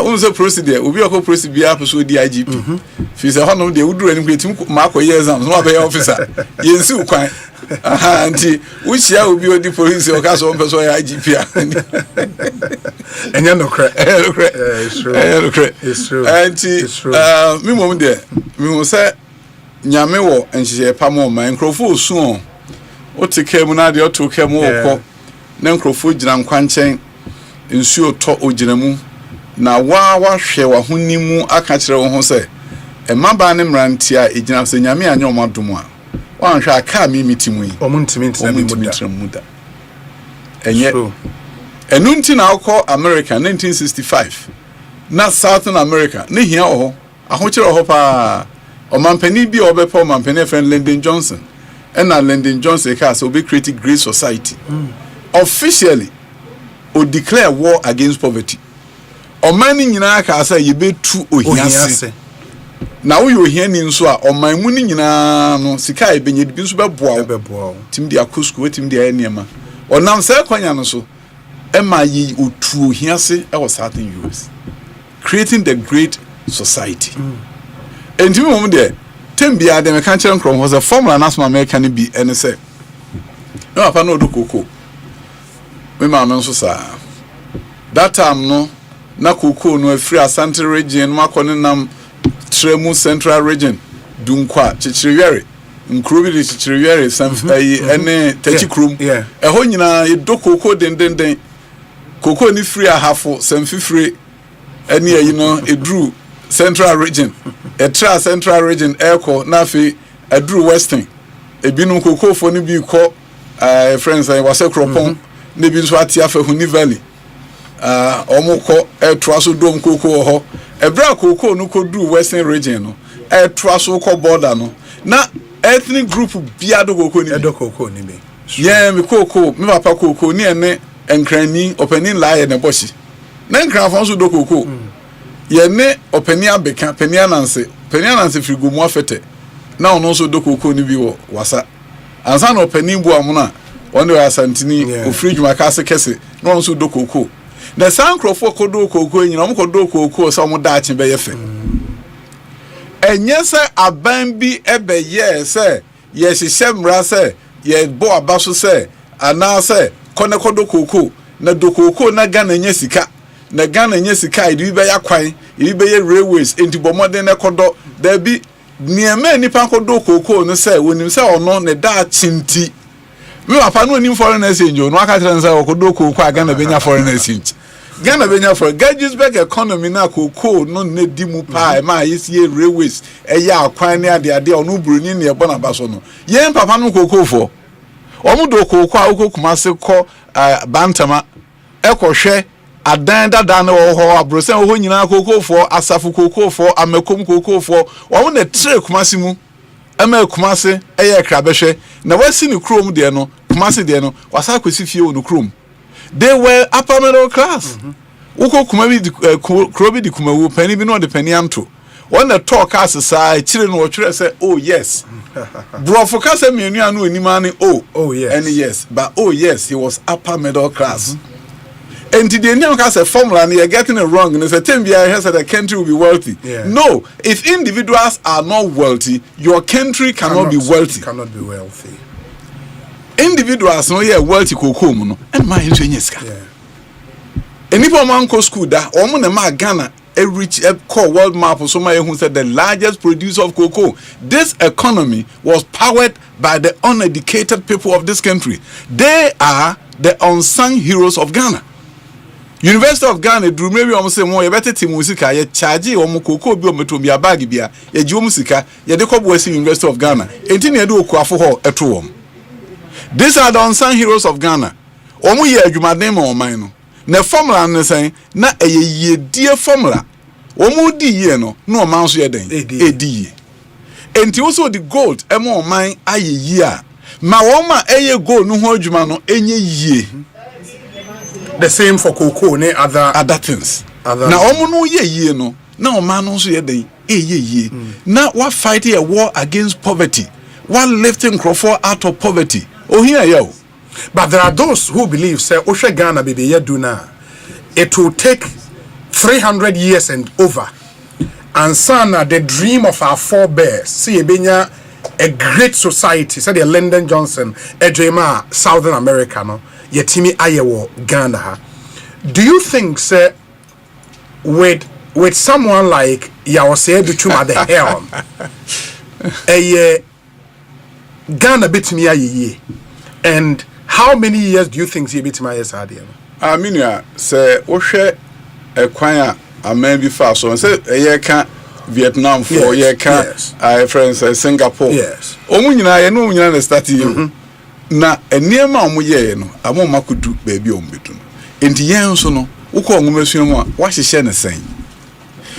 [SPEAKER 1] unse procedure obi akọ procedure apeso di IGP fi say hono de wuduru ani kwetim makoye exam no abey officer yensi ukwan anti uchia obi odi police o ka so peso ya IGP
[SPEAKER 2] enya no kre
[SPEAKER 1] it's true anti me mom de me ho say nyame wo enhye pamo man nkrofo osu o teke mu na de o to kemu okọ na nkrofo gina nkwanchen nsu oto oginamu na wa hwe wa honimu aka kire wo ho se emaba ne mrantia egina se nyame anya omadom a wa hwe aka mi mitimu yi
[SPEAKER 2] omuntimi
[SPEAKER 1] muda enye enunti na akọ America 1965 na Southern America ne hia oho ahokire oho pa omampani bi obepo omampani friend Lyndon Johnson and Lyndon Johnson ka so be create great society officially or declare war against poverty. Omani nyina ka say ye betu ohiase na wo ye ohiani nso a oman mu ni nyina no sika e benye bi nso beboa tim dia kosku tim dia enema onam say kwanya no so ema ye otu ohiase e was certain US creating the great society and you mom there tembia de me kan kire nkrom was a formula national American bi ene say no apa no do koko me ma nso sa that time no na koko no afri Asante region makone nam Tremu Central region dunkwa chichiriwere nkro bi chichiriwere ene tachikrum eho nyina yedo koko dendenden koko ni free ahafo samfifre ene ayi no edru Central region etra Central region eko na fe edru Western ebinu koko fo ni bi ko friends I was a cropon ne bi so atia fa Huni Valley omukọ etwaso dom koko ho ebra koko no kodu Western region no etwaso ko border no na ethnic group bia do koko ni be yeah me koko me papa koko ni ene enkrani opening la ye ne boshi na enkran fon so do koko ye ne openi abeka peni ananse frigo mu afete na ono so do koko ni bi wo wasa ansa na openi bu amuna wonde wa Asantini ofridge makase kese na ono so do koko na sankrofo kodo koko nyina mo kodo koko so mo daache be yefe enye se aban bi ebe ye se ye hihye mra se ye bo abaso se ana se kone kodo koko na do koko na Ghana nya sika na Ghana nya sika idi be ya kwan idi be ye railways enti bomode na kodo da bi niema nipa kodo koko no se wonim se ono ne daache nti me papa no nim foreign exchange no aka tren se kodo koko a Ghana benya foreign exchange Ghana benya for Gadgettsburg economy na koko no ne dimu pa ma yesi railways eya akwan ne ade onu broni ne ebo na baso no yen papa no koko fo omudo koko a okokuma se ko bantama ekohwe adan dada na wo ho abrosen ho nyina koko fo asafu koko fo amekom koko fo wo na tre kumase mu ama kumase eya krabehwe na wasi ni krom de no kumase de no wasa kwesi fie wo no krom. They were upper middle class. Uko kumabi krobi di kumawu penny bi no de penny anto. When the talk as aside, children or children say, oh yes. Bro for kasa mienu anu enimani oh
[SPEAKER 2] yes.
[SPEAKER 1] And yes, but oh yes, he was upper middle class. And today now has a formula and you're getting it wrong. And it's a term here said the country will be wealthy. No, if individuals are not wealthy, your country cannot be wealthy.
[SPEAKER 2] Cannot be wealthy.
[SPEAKER 1] Individuals no yeah wealthy koko mu no and my enyeska enipo man ko school da omo na ma Ghana a rich core world map so my who said the largest producer of cocoa. This economy was powered by the uneducated people of this country. They are the unsung heroes of Ghana. University of Ghana drew maybe almost say more better team musika ye charge omo cocoa bi ometo bi abag bia ye ji musika ye de ko boasi University of Ghana enti na do okuafo ho eto wom. These are the unsung heroes of Ghana. Omo ye adwumaden ma oman no. Na formula no say na eye die formula. Omo di ye no na oman so ye den. Edi ye. Enti also the gold e ma oman aye ye a. Ma woma eye gold no ho adwuma no enye ye.
[SPEAKER 2] The same for cocoa ne other
[SPEAKER 1] things. na omo no ye no na o ma no so ye den ye na what fight a war against poverty, what lifting Crawford out of poverty. Oh here yo.
[SPEAKER 2] But there are those who believe say Oshe Ghana baby ye do now. It will take 300 years and over. And son, the dream of our forebears, see a great society, said the Lyndon Johnson, a dreamer, Southern America, no, yetimi ayewo Ghana. Do you think, sir, with someone like Yawase Duchuma the helm, a Ghana bitimi aye, and how many years do you think he bitimi aye sadia?
[SPEAKER 1] I mean, say Oshe a choir. I may be fast, so say a year can Vietnam for year can friends Singapore.
[SPEAKER 2] Yes.
[SPEAKER 1] Omunyina ye no munyina na start you. Na eniema omu ye no, amoma kudu baby ombetu. Enti yen so no, ukọ onwumesu mu a, wa hyehyɛ ne sen.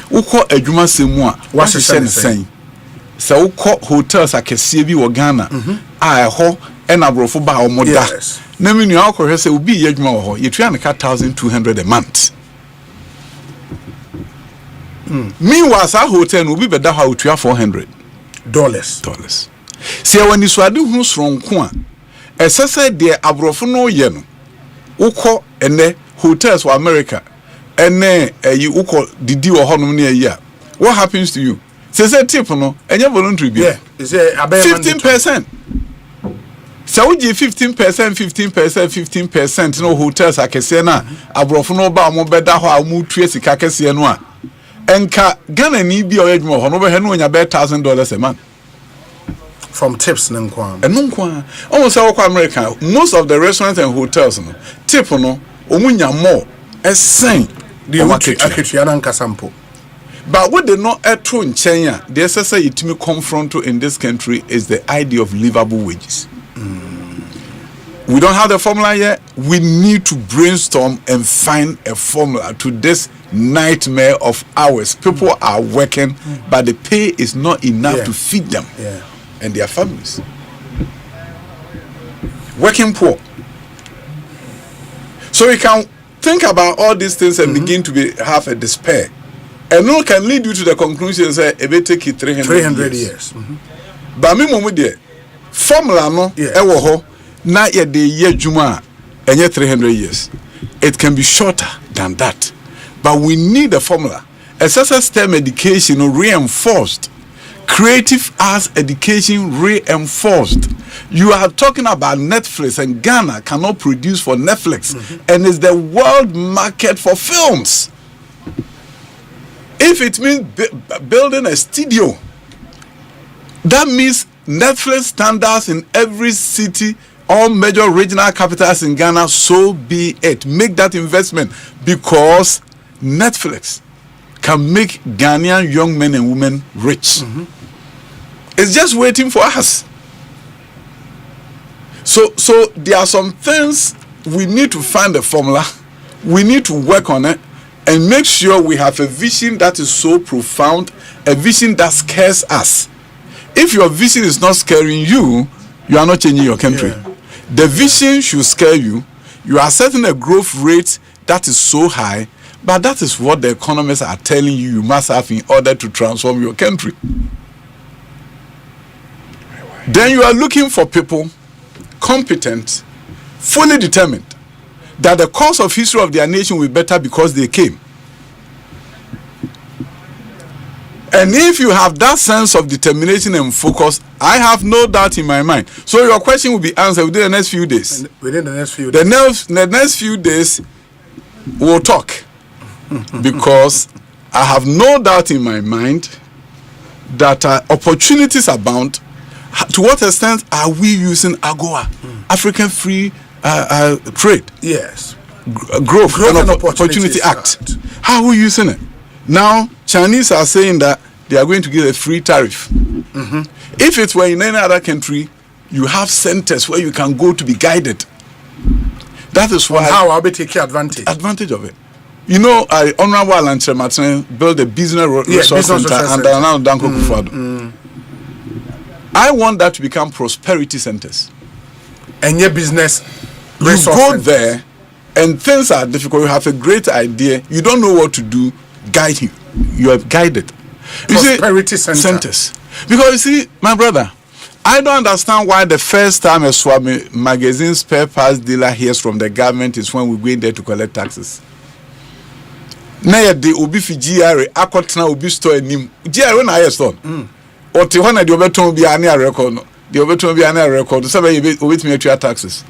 [SPEAKER 1] Ukọ adwuma semu a, wa hyehyɛ ne sen. Sa ukọ hotels akese bi wo Ghana, a ɛhɔ ɛna brofo ba omoda. Na me nua akɔhwɛ sɛ obi ye adwuma wo hɔ, yetua ne ka 1,200 a month. Meanwhile, our hotel will be better how to $400. See, when you swadi who's from Kwa, as I said, dear Abrofono Yen, Uko and the hotels for America, and then you Uko the deal or honey a year. What happens to you? Says a tip, no, and your voluntary bill.
[SPEAKER 2] Yeah, is
[SPEAKER 1] 15%. So we give 15%, 15%, no hotels, I can say now, Abrofono ba mo better how move tracy kakasianwa. Enka Ghana ni bi oyedmo ho no be henu nya be $1,000 a month
[SPEAKER 2] from tips nkwa.
[SPEAKER 1] Enunkwa almost say America, most of the restaurants and hotels no tip no omunya more esen
[SPEAKER 2] the aketria na nkasampo.
[SPEAKER 1] But what they not eto nchen a the say itimi confront in this country is the idea of livable wages. We don't have the formula yet. We need to brainstorm and find a formula to this nightmare of hours. People are working, but the pay is not enough to feed them and their families. Working poor. So we can think about all these things and begin to have a despair. And no can lead you to the conclusion say it will take you 300 years. But me momu de formula no ewo ho na ye de ye juma enye 300 years. It can be shorter than that. But we need a formula. SSS STEM education reinforced. Creative arts education reinforced. You are talking about Netflix, and Ghana cannot produce for Netflix, and it's the world market for films. If it means building a studio, that means Netflix standards in every city, all major regional capitals in Ghana, so be it. Make that investment, because Netflix can make Ghanaian young men and women rich. It's just waiting for us. So there are some things we need to find a formula. We need to work on it and make sure we have a vision that is so profound, a vision that scares us. If your vision is not scaring you, you are not changing your country. The vision should scare you. You are setting a growth rate that is so high, but that is what the economists are telling you must have in order to transform your country. Then you are looking for people competent, fully determined that the course of history of their nation will be better because they came. And if you have that sense of determination and focus, I have no doubt in my mind. So your question will be answered within the next few days.
[SPEAKER 2] Within the next few days.
[SPEAKER 1] The next few days, we'll talk. Because I have no doubt in my mind that opportunities abound. To what extent are we using AGOA, African Free Trade?
[SPEAKER 2] Yes.
[SPEAKER 1] Growth and Opportunity Act. How are we using it? Now, Chinese are saying that they are going to get a free tariff. If it were in any other country, you have centers where you can go to be guided. That is why.
[SPEAKER 2] How I'll be taking advantage
[SPEAKER 1] of it. You know, Honorable Alan Martin built a business resource center under Danko Kufado. I want that to become prosperity centers.
[SPEAKER 2] And your business
[SPEAKER 1] resource go centers there and things are difficult, you have a great idea, you don't know what to do, guide him. You are guided.
[SPEAKER 2] Prosperity centers.
[SPEAKER 1] Because you see, my brother, I don't understand why the first time a Swami magazine spare parts dealer hears from the government is when we go in there to collect taxes. Now the obi fi GRA akotena obi store anim. GRA na higher store. Or te hona the obeton bi ani a record no. The obeton bi ani a record. So be obetimi atua taxes.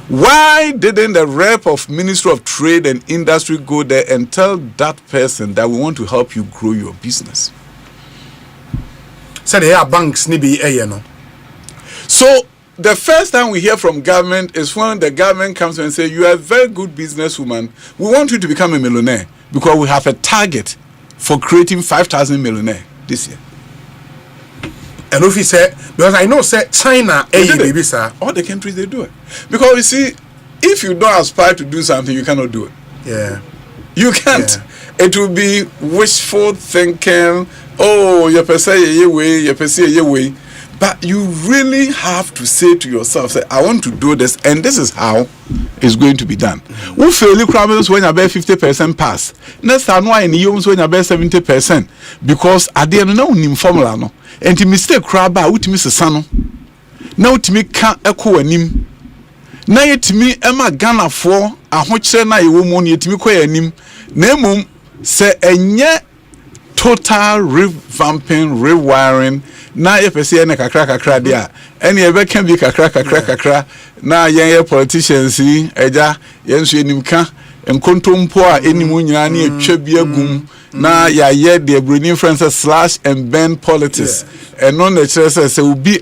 [SPEAKER 1] Why didn't the rep of Ministry of Trade and Industry go there and tell that person that we want to help you grow your business?
[SPEAKER 2] So there are banks nibi no.
[SPEAKER 1] So the first time we hear from government is when the government comes and say, you are a very good businesswoman. We want you to become a millionaire because we have a target for creating 5,000 millionaires this year.
[SPEAKER 2] And if he said, because I know say China, baby, sir.
[SPEAKER 1] All the countries they do it. Because you see, if you don't aspire to do something, you cannot do it.
[SPEAKER 2] Yeah.
[SPEAKER 1] You can't. Yeah. It will be wishful thinking. Oh, you per se your way, you per se your way. But you really have to say to yourself, say, I want to do this, and this is how it's going to be done. We fail criminals when you bet 50% pass. Next time, why in you when you bet 70%? Because I didn't know him formula no. And to mistake crab out to Mr. Sano. Now to me can't echo him. Now to me Emma Ghana for a watcher na a woman yet me quay him. Nemum say a total revamping, rewiring. Na ye pese na kakra dia ene ye be kan bi kakra na ye politicians yi eja ye nso enimka enkontompo a enimu nyina na etwa bi agum na ya ye the bruni friends slash and bend politics eno na kire se obi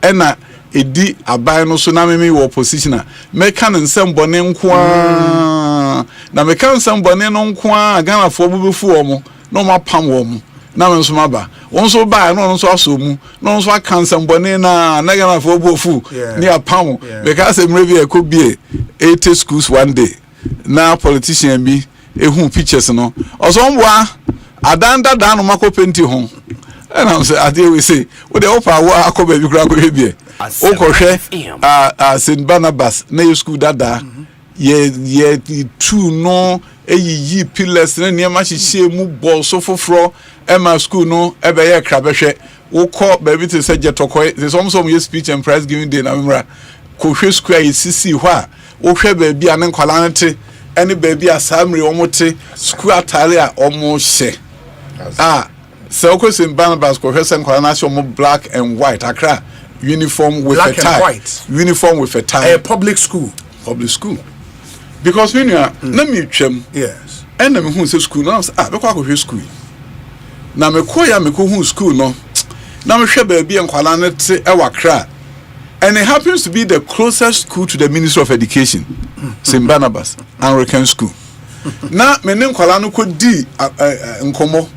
[SPEAKER 1] ena edi aban no so na me wo opposition a meka nsem bone nko a na meka nsem bone no nko a Ghana fo bubefu omo no mapam wo mo na me nso maba won so ba no nso aso mu no nso akansa mbone na Ghana fo bofu ni apam because emre bi ekobie 80 schools one day na politician bi ehun pictures no oso mboa adanda dan no makopenti ho and am say ade we say we dey opa wa akoba bi kura ko hebie o ko hwe St Barnabas na your school dada ye two no eyi pillars na niam ahihie mu ball so foforo Emma school no ebe ye krabehwe wo ko baby to say jetokoi there's some your speech and prize giving day na memra ko hwe school yi sisi ho a wo hwe baby an nkwala nte any baby asamre omote school atare a omo hye so ko St Barnabas ko hwe sen kwala na hye omo black and white akra uniform with
[SPEAKER 2] black
[SPEAKER 1] a tie
[SPEAKER 2] and white.
[SPEAKER 1] Uniform with a tie
[SPEAKER 2] a public school
[SPEAKER 1] because when you are na me twam
[SPEAKER 2] yes
[SPEAKER 1] and me hu say school na be kwa ko hwe school na me koya me ko hu school no na me hwe ba bi enkwala ne te e wakra and it happens to be the closest school to the Ministry of Education St Barnabas Anglican School na me ne enkwala no ko di nkomo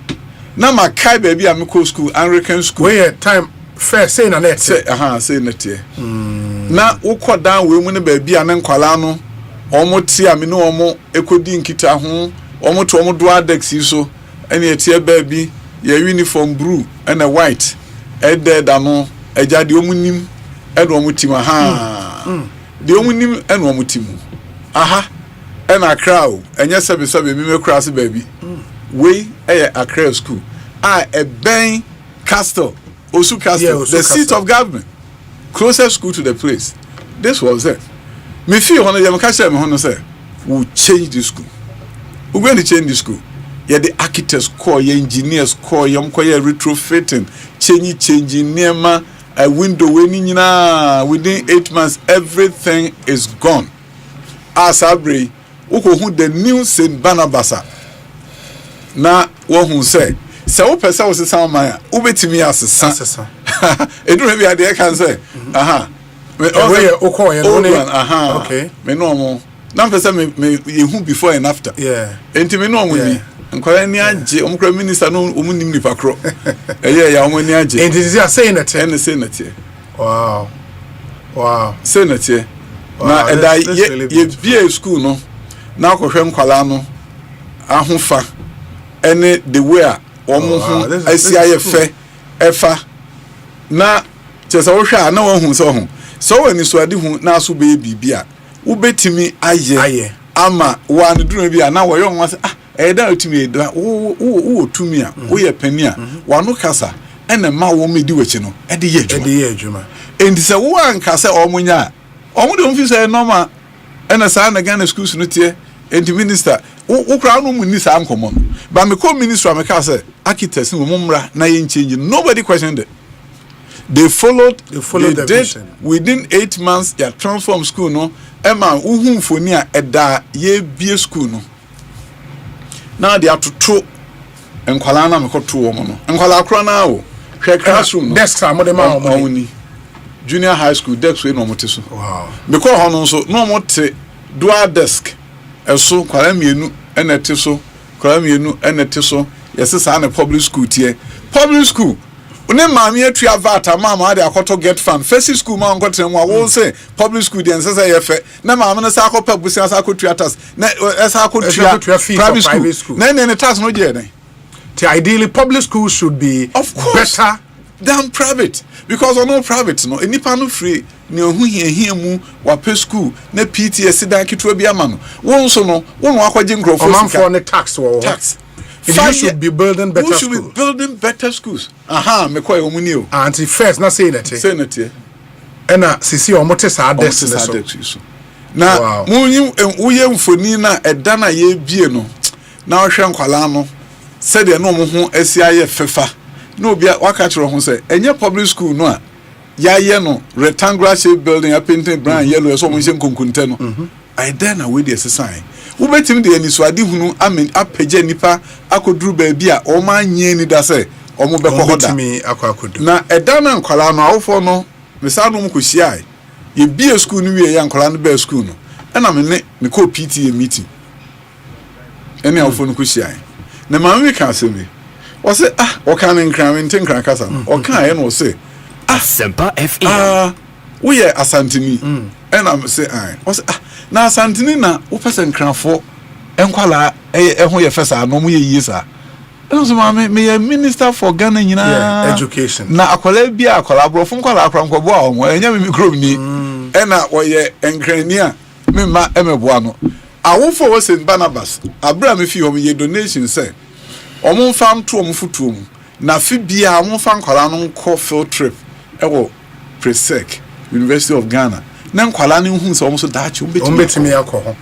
[SPEAKER 1] na makai ba bi a me ko school Anglican School
[SPEAKER 2] where time fair say na net
[SPEAKER 1] say say net na wo ko dan we mu ne ba bi a ne enkwala no omo ti a me no omo ekodi nkita ho omo to omo do adex so ene etie ba bi your uniform blue and a white dead no eja de omunim e do omutim de omunim e no omutim aha e na akra o enye sebe mi me kra se ba bi we e Accra school e ben castle Osu castle the seat of government closest school to the place this was it me feel hono ye me ka share me hono say we change the school we going to change the school yeah the architects core yeah engineers core yeah retrofitting changing nema a window within 8 months everything is gone as abre who the new St Barnabas na wo hu say wo pesa wo sesa man wo betimi asesa e do be ade kan say me
[SPEAKER 2] okay
[SPEAKER 1] me no mo na pesa me hu before and after enti me no mo ni nkwara ni age omkra minister no omunim ni pakro ya omani age
[SPEAKER 2] enti is say na te
[SPEAKER 1] and say na te
[SPEAKER 2] wow
[SPEAKER 1] say na te na eda ye bia school no na akohwe nkwala no ahofa ene the way omo hu asia ye fe efa na chesa wo hwa na wo hu so hu so wani so ade hu na so be bibia wo betimi aye ama one do bi ana wo yon was da otumi edwa wo otumi a wo ye pani a wano kasa ene ma wo medi wachi no e de ye adwuma enti se wo anka se omunya omu de mfi se normal ene sa na Ghana schools no tie enti minister wo kra no mu ni sa ankomo no ba me ko minister ameka se architects no mumra na ye change nobody questioned it. They followed the did vision. Within 8 months they transform school no ema uhun foni a eda ye bie school no now they have to throw enkwala na me ko to wo no enkwala akro na wo hwe classroom no
[SPEAKER 2] desk am de ma
[SPEAKER 1] oni junior high school desk we no mote so
[SPEAKER 2] wow
[SPEAKER 1] because hono so no mote dual desk eso kwala mienu enete so kwala mienu enete so yesesa na public school tie public school une maami atua vata mama ade akoto get fund first school ma nkotre mu a wo say public school dey nsesa ye fe na maami na sa akopa busia sa akotua tax na esa akotua private school na tax no je den.
[SPEAKER 2] Ideally public schools should be better
[SPEAKER 1] than private because on no private no enipa no free ne ohu hie mu wa pe school na PTS da kitwa bi ama no won so no won akwaje nkrofo
[SPEAKER 2] sika on tax wo tax. You should be building better schools.
[SPEAKER 1] You should be building better schools. Aha, me kwa omuni o.
[SPEAKER 2] Anti first na say that.
[SPEAKER 1] Say that here.
[SPEAKER 2] Ena sisi omote sa destiny
[SPEAKER 1] so. Na munyi uye mfoni na eda na ye bie no. Na ohwe nkwala no. Said de no mo ho asia ye fefa. Na obi waka kire ho say enye public school no a ya ye no rectangular shape building a painted brown yellow so mo hye nkonkunte no. I then away the sign. Who bet him the any swadi hunu amen apeje nipa akoduru ba bia o ma nye ni da se o mo be kohoda na eda na nkwala no awofo no mesa no mo kohia ye bia school no wie ya nkwala no ba school no na me ko PTA meeting ene awofo no kohia na ma me ka se me o se o kan nkran me ntin nkran kasa o kan ye no se
[SPEAKER 3] Asempa FM
[SPEAKER 1] wo ye asantini ena me se o se na asantini na wo pese nkranfo enkwala ho ye fesa no mo ye yisa enso ma me minister for Ghana nyina
[SPEAKER 2] education
[SPEAKER 1] na akwala bia akwala brofo nkwala akrankwabo a omo enya me micro ni ena wo ye enkrani a me ma emeboa no awofo wo St Barnabas abra me fi hom ye donation say omo fam to omo futuo mu na fi bia omo fa nkwala no ko field trip ewo Presec University of Ghana na nkwala ne hu se omo so daachi
[SPEAKER 2] ombetimi akọ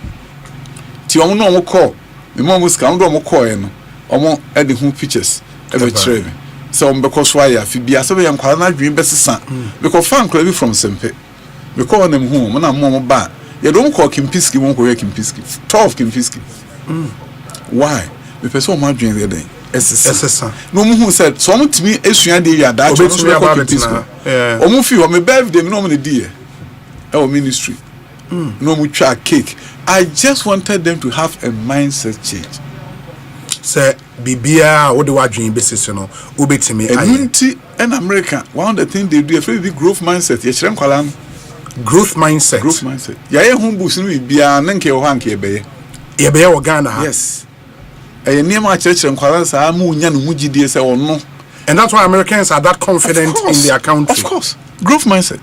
[SPEAKER 1] ti omo no omo call me mo ska omo omo call e no omo e de hu pictures e be trade so omo be ko so aya fi bia so be nkwala na dwen be sesa because fan club from Sempe because na hu mo na mo ba ye don call Kimpiski mo ko ye Kimpiski 12 Kimpiski why me person omo dwen there den esesa no mo hu said so omo timi esua de ya daachi no so be call Kimpiski omo fi o me birthday me no mo ne die our ministry no mucha cake. I just wanted them to have a mindset change.
[SPEAKER 2] Say bibia what the wadwin basis no obetimi
[SPEAKER 1] ayenti in America one of the things they do a very big growth mindset ye kire nkwala
[SPEAKER 2] growth mindset
[SPEAKER 1] ya ye hu bus no bibia na nke ho anke ye be
[SPEAKER 2] wo Ghana
[SPEAKER 1] yes e niam kire nkwala sa ma unya no mugidie se ono
[SPEAKER 2] and that's why Americans are that confident in their country.
[SPEAKER 1] Of course growth mindset.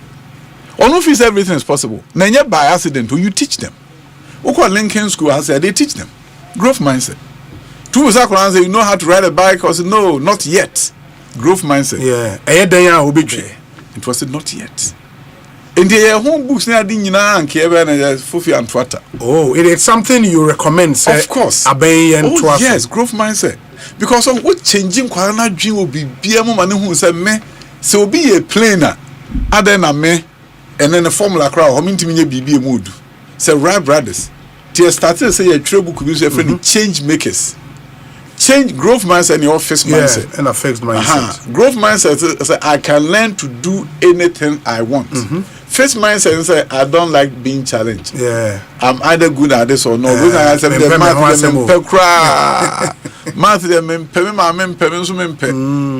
[SPEAKER 1] Ono feels everything is possible. Nanya by accident you teach them. Oko Lincoln School has said they teach them growth mindset. Two Sakuran say you know how to ride a bike or say no, not yet. Growth mindset.
[SPEAKER 2] Yeah.
[SPEAKER 1] It was not yet. In the home books na di nyina anke ebe na Fufi and Twata.
[SPEAKER 2] Oh, it is something you recommend say.
[SPEAKER 1] Of course.
[SPEAKER 2] Abey and Twata.
[SPEAKER 1] Yes, growth mindset. Because of what changing kwala dream will be bia mo mane hu say me say obi a planer other na me. And then the formula crowd, how many times BB mood? Say right brothers. They started to say a trouble could be a friend change makers. Change growth mindset and your fixed mindset.
[SPEAKER 2] And a fixed mindset.
[SPEAKER 1] Growth mindset say I can learn to do anything I want. Fixed mindset say I don't like being challenged.
[SPEAKER 2] Yeah.
[SPEAKER 1] I'm either good at this or no. Those are the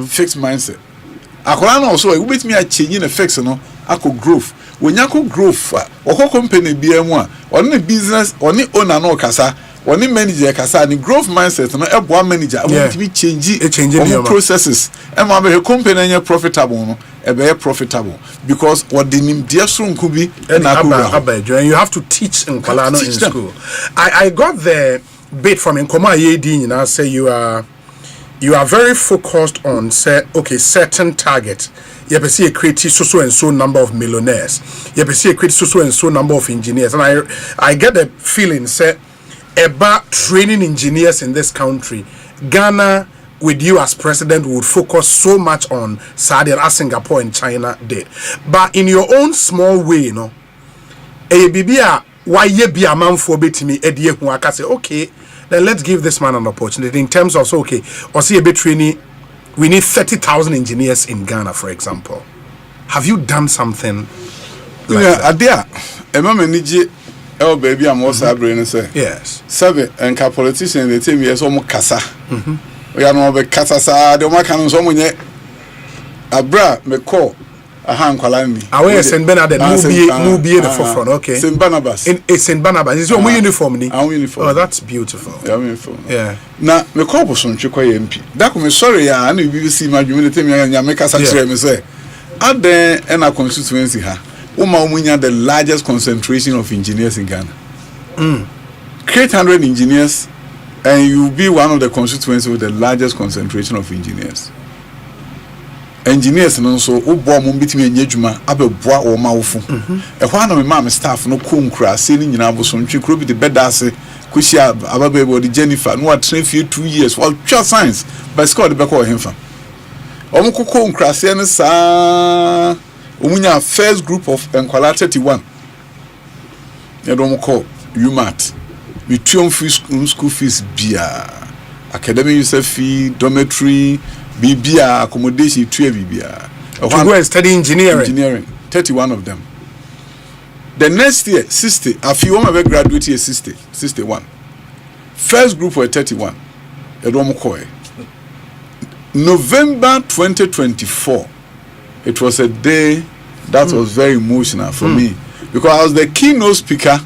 [SPEAKER 1] fixed mindset. Akola also we bet me a change in effects no ako growth when yako growth oko company bia mu a oni business oni owner no kasa oni manager kasa ni growth mindset no ebo manager want to be change processes e ma be company anya profitable no very profitable because what the name dear soon could be and
[SPEAKER 2] you have to teach in Kalano in school. I got the bit from Nkoma Yedi, and I say you are very focused on certain target. You have to see a create so and so number of millionaires. You have to see a create so and so number of engineers. And I get the feeling about training engineers in this country. Ghana, with you as president, would focus so much on Saudi as Singapore and China did. But in your own small way, you know, why ye be a man for bit me who I can say, okay, then let's give this man an opportunity in terms of or see a bit training. We need 30,000 engineers in Ghana, for example. Have you done something like that?
[SPEAKER 1] Oh baby, I'm also brain say.
[SPEAKER 2] Yes.
[SPEAKER 1] Seven and politicians they tell me yes almost kasa. We are no be kasa sa de ma kan so munye. Abra me call aha nkwalani.
[SPEAKER 2] Away St. Bernard no be the forefront. Okay.
[SPEAKER 1] St. Barnabas.
[SPEAKER 2] In St. Barnabas. Is your uniform ni?
[SPEAKER 1] Our uniform.
[SPEAKER 2] Oh, that's beautiful.
[SPEAKER 1] Yeah, uniform.
[SPEAKER 2] Yeah.
[SPEAKER 1] Na me call bosom chekwa MP. That me sorry ya and BBC ma dwumete me nya me kasa kire me say. Aden and a constituency ha. Umunya the largest concentration of engineers in Ghana. Create 100 engineers and you'll be one of the constituencies with the largest concentration of engineers. Engineers and also ubo mumbitimi enjuma abeboa o mawofo. E ho na me ma me staff no konkura se ni nyina bo so ntwe kro bi de bedase kushia ababebo de Jennifer no train for 2 years while pure science but score de beko hemfa. Omuko konkura se ne sa Umunya first group of Enkwala 31. Yadomo UMAT. We triumph school fees bia. Academic user fee, dormitory, bibia, accommodation, bibia.
[SPEAKER 2] To go and study engineering.
[SPEAKER 1] Engineering. 31 of them. The next year, 60. A few of them graduate here 60. 61. First group were 31. Yadomo November 2024. It was a day that was very emotional for me because I was the keynote speaker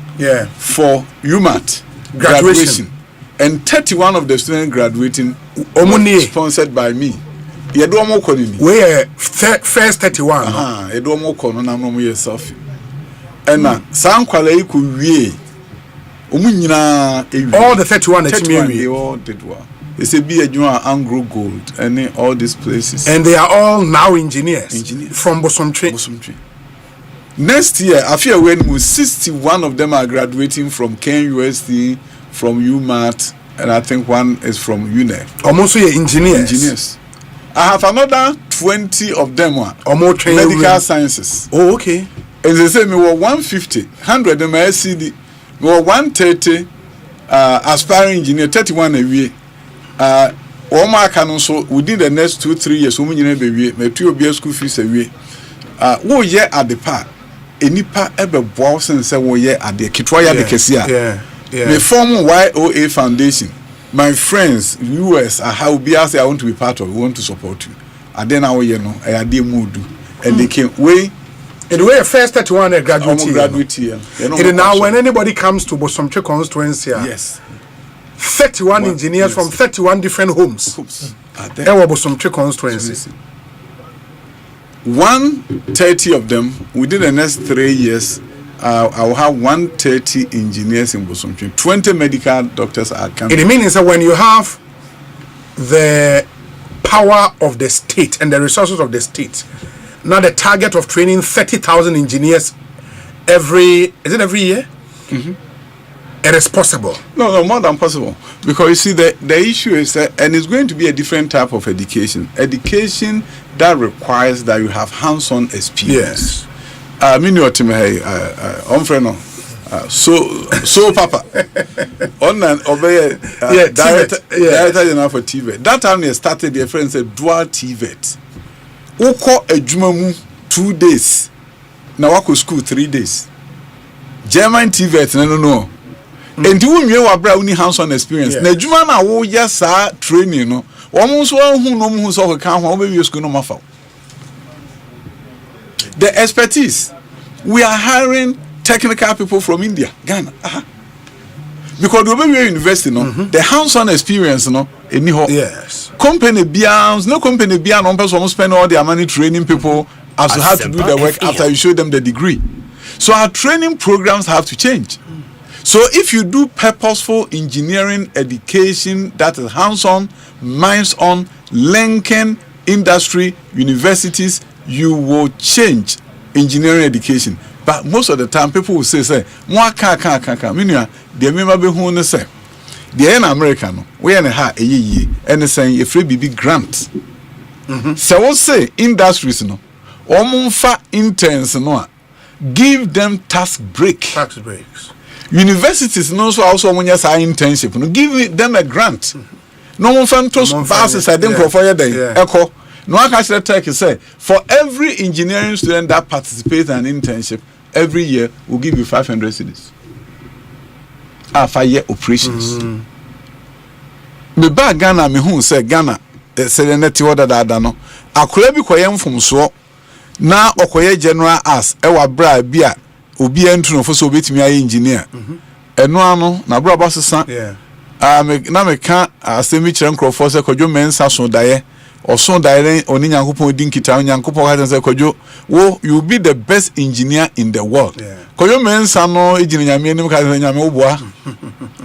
[SPEAKER 1] for UMAT graduation. And 31 of the students graduating were sponsored by me.
[SPEAKER 2] Where first 31?
[SPEAKER 1] Yourself. And Sankwala could
[SPEAKER 2] all the 31
[SPEAKER 1] they all did well. It's a be a Anglo Gold and all these places.
[SPEAKER 2] And they are all now engineers. From Bosomtre.
[SPEAKER 1] Next year, I feel when 61 of them are graduating from Ken USD, from UMAT, and I think one is from UNE.
[SPEAKER 2] Almost engineers.
[SPEAKER 1] I have another 20 of them
[SPEAKER 2] almost
[SPEAKER 1] medical sciences.
[SPEAKER 2] Oh, okay.
[SPEAKER 1] And they say me were 150, 100 of them are SCD, me were 130 aspiring engineer, 31 a year. Oma can so within the next 2-3 years, women in baby, may 2 be school fees a week. Wo ye at the part, any part ever boss and say, wo ye at the Kitwaya de Kesia.
[SPEAKER 2] Yeah.
[SPEAKER 1] Me form YOA Foundation. My friends, US, how be as I want to be part of, we want to support you. And then I did mood. And they came way.
[SPEAKER 2] In the way first 31
[SPEAKER 1] graduate here.
[SPEAKER 2] Now, when anybody comes to Bosomtre constituency,
[SPEAKER 1] yes.
[SPEAKER 2] 31 engineers from 31 different homes. There were some constituencies.
[SPEAKER 1] 130 of them within the next 3 years. I will have 130 engineers in Bosomtre. 20 medical doctors are coming.
[SPEAKER 2] It means that when you have the power of the state and the resources of the state, now the target of training 30,000 engineers every year? It is possible.
[SPEAKER 1] No, more than possible. Because you see, the issue is and it's going to be a different type of education. Education that requires that you have hands-on experience.
[SPEAKER 2] Yes.
[SPEAKER 1] So Papa. On and obey director general for TVET. That time they started, their friends said dual TVET. Oko ejumamu 2 days. Now wako school 3 days. German TVET, no. And you will have brownie hands-on experience. Na juma na wo ya sa training no. Omo so hu no mu so ka ho be school no mafa. The expertise. We are hiring technical people from India, Ghana. Because the way we university no, the hands-on experience no,
[SPEAKER 2] Yes.
[SPEAKER 1] Company bians, no company bian on person spend all their money training people as to how to do the work after you show them the degree. So our training programs have to change. So if you do purposeful engineering education that is hands-on, minds-on, linking industry, universities, you will change engineering education. But most of the time, people will say, "Moi can't. Meaning, the member be who say, the in America no, we are ha a ye, and saying a free BB grant. So we'll say industries no, omunfa interns no, give them tax breaks. Universities no so also when you say internship, no, give them a grant. No one fan to passes I think for day. Echo. No one can tell you say for every engineering student that participates in an internship every year we'll give you 500 cedis. 5 year operations. Me ba Ghana me hu say Ghana say net order da no. Akora bi koyem from so na okoye general as e wa bra bia obi entro fo so obetimi aye engineer. Eno ano na bra ba sesa. Me na me ka asemi kire nkrofo se kodwo mensa so daye. Oson daire oni nyankopon din kita nyankopon ka say kodwo wo you be the best engineer in the world. Kodwo mensa no ejini nyame anim ka say nyame wo boa.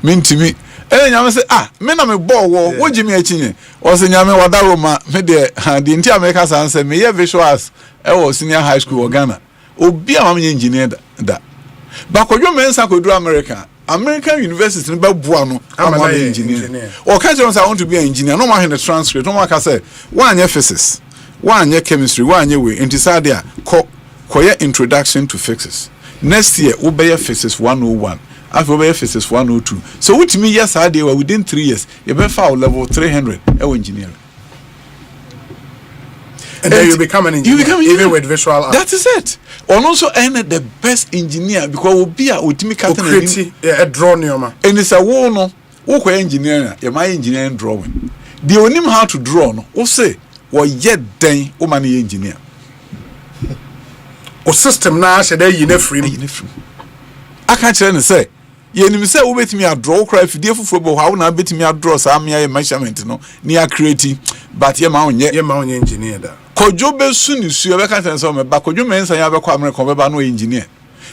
[SPEAKER 1] Mentimi nyame say me na me ball wo jimi achinye o say nyame wada roma me de the entire America san say me ye visuals e wo senior high school Ghana obi a me engineer da ba kodwo mensa koduru American university ba bua no am engineer o ka say I want to be an engineer no ma the transcript no ma ka say one year physics one year chemistry one year way intisade a koye introduction to physics next year we be physics 101 after we physics 102 so with me yes I dey within 3 years you be foul level 300 engineering.
[SPEAKER 2] And then you become an engineer, even with visual art.
[SPEAKER 1] That is it. And also earn the best engineer because we'll be a ultimate captain.
[SPEAKER 2] A drawing, and
[SPEAKER 1] it's a war no. Who engineer? You my engineering drawing. The only how to draw no. Who say? Or yet then, o man engineer.
[SPEAKER 2] O system na she dey yin free.
[SPEAKER 1] I can't tell you say. Ye nim say wo betimi a draw cry fidie fufuro bo how na betimi a draw sa me measurement no near creative but ye ma onye
[SPEAKER 2] engineer da.
[SPEAKER 1] Kodwo be su ni su e be ka say me ba kodwo mensa ya be kwa America be ba no engineer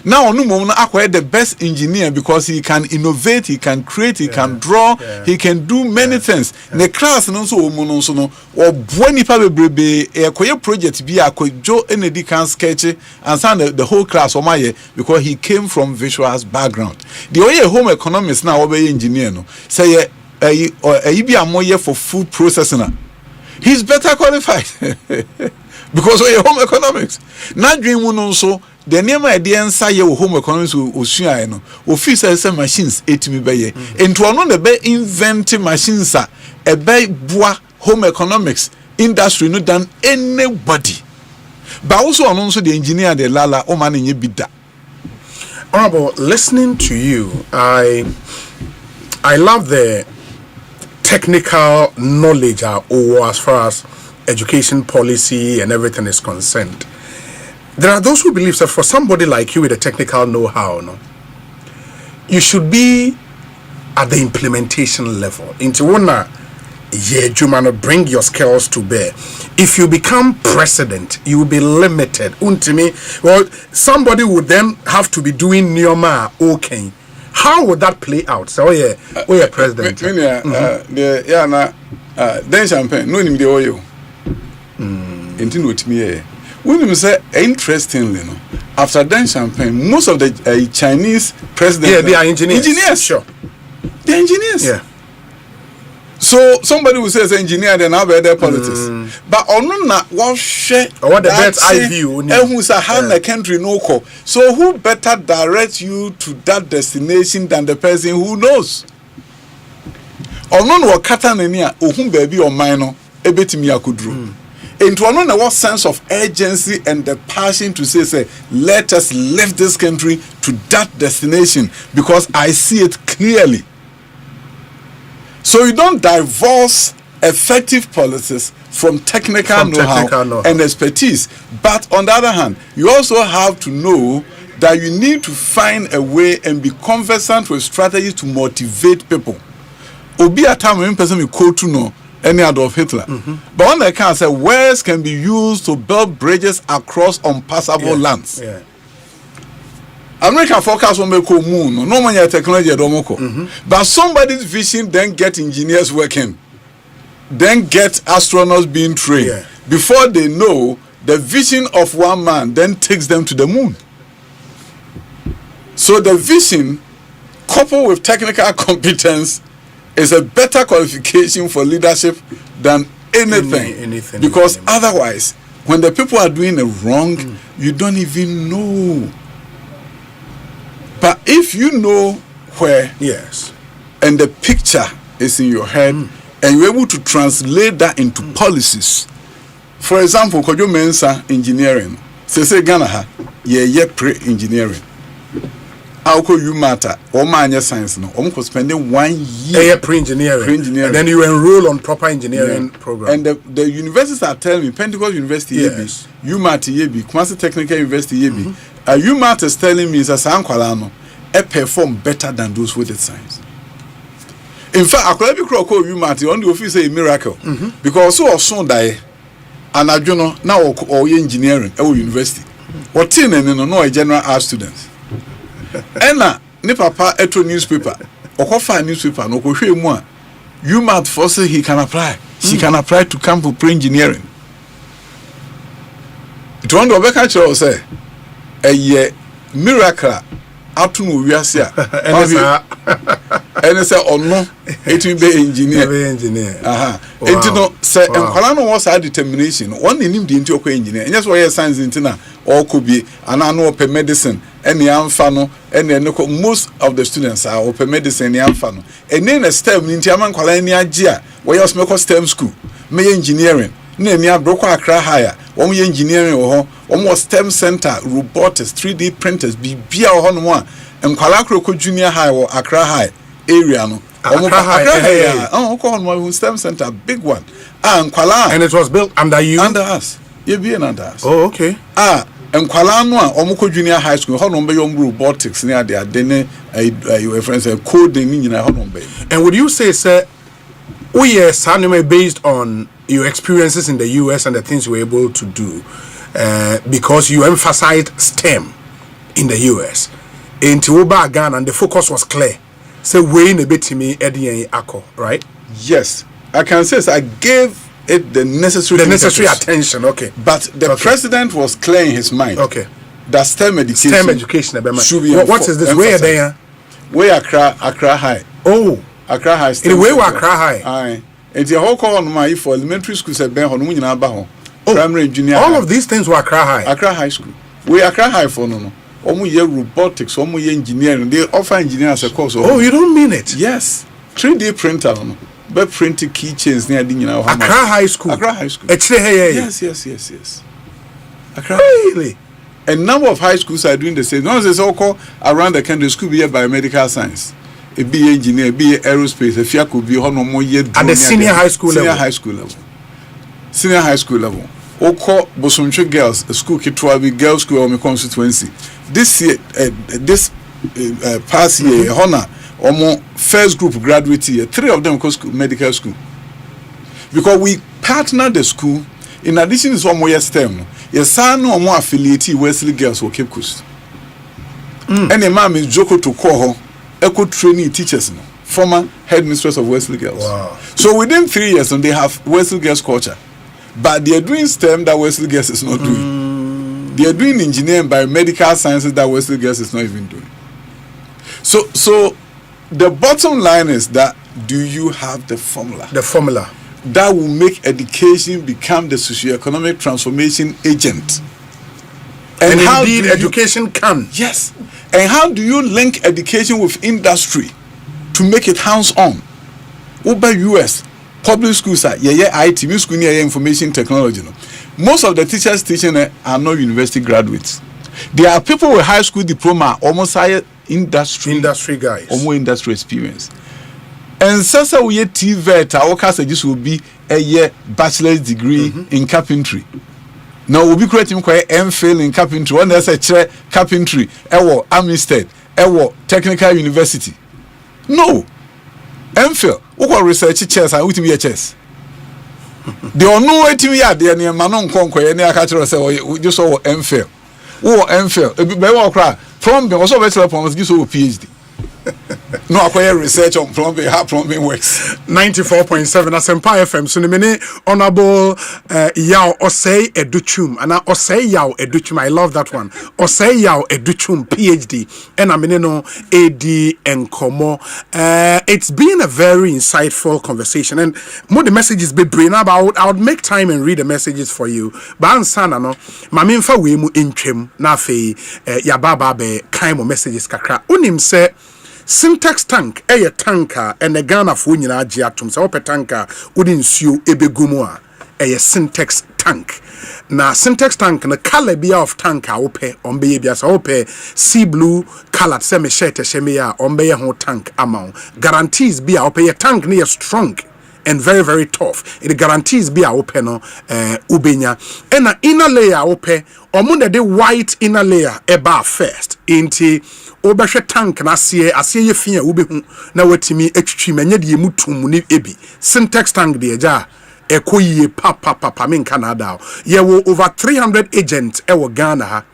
[SPEAKER 1] now onu mom na akwa the best engineer because he can innovate, he can create, he can draw, he can do many things. The class no so omu no so no obo nipa bebrebe e koye project bi akodwo enedi can sketch and sound the whole class o maye because he came from visuals background. The oye home economics na obe engineer no say e bi amoye for food processing na he's better qualified because oye home economics na dream no so the name idea nsa ye home economics osua no office say machines etimi beye ento ono na be invent machines a be boa home economics industry no than anybody but also ono so the engineer the lala o man nye bida.
[SPEAKER 2] Honorable, listening to you I love the technical knowledge as far as education policy and everything is concerned. There are those who believe that for somebody like you with a technical know-how, no, you should be at the implementation level. Into one, you bring your skills to bear. If you become president, you will be limited. Well, somebody would then have to be doing Neoma. Okay, how would that play out? So president.
[SPEAKER 1] Then champagne. No, the oil. Into what me. When you say interestingly, no, after then champagne, most of the Chinese presidents,
[SPEAKER 2] they are engineers.
[SPEAKER 1] Engineers,
[SPEAKER 2] sure,
[SPEAKER 1] they're engineers.
[SPEAKER 2] Yeah.
[SPEAKER 1] So somebody will say as engineer, then have their politics. But on na what share
[SPEAKER 2] what the best eye view?
[SPEAKER 1] And who's a hand the country no call. So who better direct you to that destination than the person who knows? Or none what Katanania, or whom baby or minor, a bit me I could do. Into another what sense of urgency and the passion to say, let us lift this country to that destination because I see it clearly. So you don't divorce effective policies from technical know-how and expertise. But on the other hand, you also have to know that you need to find a way and be conversant with strategies to motivate people. Obi a time when person me quote to know any Adolf Hitler. But when they can say words can be used to build bridges across unpassable lands.
[SPEAKER 2] Yeah.
[SPEAKER 1] American forecast will make a moon. No money technology but somebody's vision then get engineers working, then get astronauts being trained.
[SPEAKER 2] Yeah.
[SPEAKER 1] Before they know, the vision of one man then takes them to the moon. So the vision coupled with technical competence is a better qualification for leadership than anything. Because otherwise, when the people are doing it wrong, you don't even know. But if you know where,
[SPEAKER 2] yes,
[SPEAKER 1] and the picture is in your head, and you're able to translate that into policies. For example, Kojo Mensa engineering. Say Ghana ha, ye pre-engineering. How you matter? Or mania science no. Almost spending 1 year
[SPEAKER 2] pre-engineering. And then you enroll on proper engineering program.
[SPEAKER 1] And the universities are telling me, Pentecost University
[SPEAKER 2] yes.
[SPEAKER 1] UMAT Yebi, Kumasi Technical University Yebi. UMAT is telling me is a Sankwalano, perform better than those with the science. In fact, I could be called UMAT on the office a miracle. Because so or so die, and I don't know now or engineering or university. Or teen and no a general art students. Ena ne papa eto newspaper okofa newspaper no kohwe mu a UMAT forces he can apply. She can apply to come for pre-engineering. It won't go back at you say a miracle out no wiase a and say or no it will be engineer. Aha. It no say enkwala no was a determination. One nim the into engineer. And just why science intina or could be an annual per medicine. Any amfano, and most of the students are open medicine amfano. And then a STEM in Tiaman Colania Gia, where you smoke STEM school, may engineering, near broke Accra higher, one engineering or almost STEM center, robotics, 3D printers, be beer on one, and Kwalakro Junior High or Accra High area. No, Accra High, oh, call one STEM center, big one. And Kwala,
[SPEAKER 2] and it was built under you,
[SPEAKER 1] under us. You be under us.
[SPEAKER 2] Oh, okay.
[SPEAKER 1] And Kwalano Omoko Junior High School, Honombe robotics near there, then your friends are coding in Honombe.
[SPEAKER 2] And would you say, sir, we are Sanime based on your experiences in the US and the things you were able to do, because you emphasized STEM in the US. In Tiwoba Ghana, and the focus was clear. So, we in a bit to me, Eddie and Ako, right?
[SPEAKER 1] Yes, I can say so. I gave it the necessary
[SPEAKER 2] attention, okay.
[SPEAKER 1] But the president was clear in his mind.
[SPEAKER 2] Okay.
[SPEAKER 1] That STEM education
[SPEAKER 2] should be what is this? Where are they?
[SPEAKER 1] Where Accra High.
[SPEAKER 2] Oh.
[SPEAKER 1] Accra High.
[SPEAKER 2] In where Accra High?
[SPEAKER 1] Aye. It's a whole call on my for elementary school said Ben Honumuina primary junior.
[SPEAKER 2] All of these things were Accra High.
[SPEAKER 1] Accra High School. We Accra High for no. Omu robotics, omu engineering. They offer engineers a course.
[SPEAKER 2] Oh, you don't mean it?
[SPEAKER 1] Yes. 3D printer no. But printing keychains near the
[SPEAKER 2] Accra High School.
[SPEAKER 1] Accra High School. Yes. Accra.
[SPEAKER 2] Really?
[SPEAKER 1] A number of high schools are doing the same. Once it's all called around the country, school be a biomedical science, a BA engineer, BA aerospace, a FIA could be on more year
[SPEAKER 2] at the senior high school level.
[SPEAKER 1] Senior high school level. Oko Bosumche girls, a school Kitwabi girls school or my constituency. This year, this past year, honor. Omo first group graduate here, 3 of them go school, medical school. Because we partner the school, in addition to some more STEM, yes, no more affiliate Wesley Girls or Cape Coast. And the mom is Joko to call her eco trainee teachers, no, former headmistress of Wesley Girls.
[SPEAKER 2] Wow.
[SPEAKER 1] So within 3 years, they have Wesley Girls culture. But they are doing STEM that Wesley Girls is not doing. They are doing engineering, biomedical sciences that Wesley Girls is not even doing. So the bottom line is that do you have the formula?
[SPEAKER 2] The formula
[SPEAKER 1] that will make education become the socio-economic transformation agent.
[SPEAKER 2] And how indeed education can.
[SPEAKER 1] Yes. And how do you link education with industry to make it hands-on? Over US, public schools are IT, school near information technology. No? Most of the teachers teaching are not university graduates. There are people with high school diploma, almost higher industry
[SPEAKER 2] guys,
[SPEAKER 1] or more industry experience. And so we TVET, our classes will be a year bachelor's degree in carpentry. Now we'll be creating quite MPhil in carpentry. One there's a chair carpentry, Ewo Amistad, Ewo Technical University. No, MPhil. What research chairs are with VHS? The ono etimi ya de ne ma no nkonko ye ne aka kire say we just so MPhil. Wo MPhil e be wo kra from be also be telephone just so PhD. No acquire research on plumbing, how plumbing works.
[SPEAKER 2] 94.7 Asempa FM. So the many honorable Yao Osei Educhum. And Osei Yao Educhum. I love that one. Osei Yao Educhum, PhD. And I'm in AD and Komo. It's been a very insightful conversation. And more the messages be bring about. I would make time and read the messages for you. But I'm saying, no, Maminfa we mu intrim na fe yababa be kind of messages kakra. Unim se. Syntax tank a tanker and a Ghana for nyina agye atom se opɛ tanker wodi nsuo ebegumu a syntax tank na syntax tank na color bia of tanker opɛ onbeye bia sa opɛ sea blue color se me shirt sheme ya onbeye ho tank amount guarantees bia opɛ ye tank na strong and very very tough. It guarantees be a open ubenya. And an inner layer open omu de white inner layer eba first. Inti obehwe tank na asiye ye fia ubehu na wetimi etwitwi menye de mutum ni ebi. Syntax tank de eja ekoyi papa min Canada. Ye wo over 300 agents ewo Ghana ha.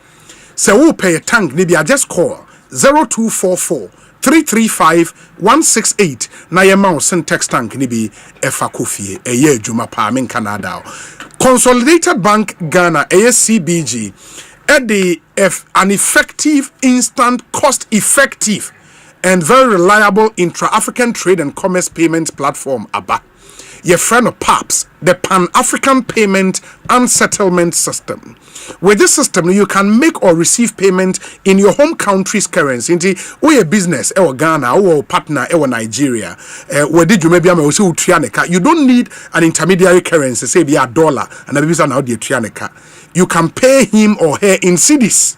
[SPEAKER 2] Se wo pay a tank ni bi just call 0244 335-168 na ye ma syntax tank ni bi efa kofie eye adwuma pa men Canada. Consolidated Bank Ghana CBG an effective, instant, cost effective and very reliable intra-African trade and commerce payments platform ABA. Your friend of PAPS, the Pan-African Payment and Settlement System. With this system, you can make or receive payment in your home country's currency. Or your business, or Ghana, or partner, or Nigeria. Where did you maybe also trianeka? You don't need an intermediary currency, say be a dollar, and maybe now the trianeka. You can pay him or her in cedis.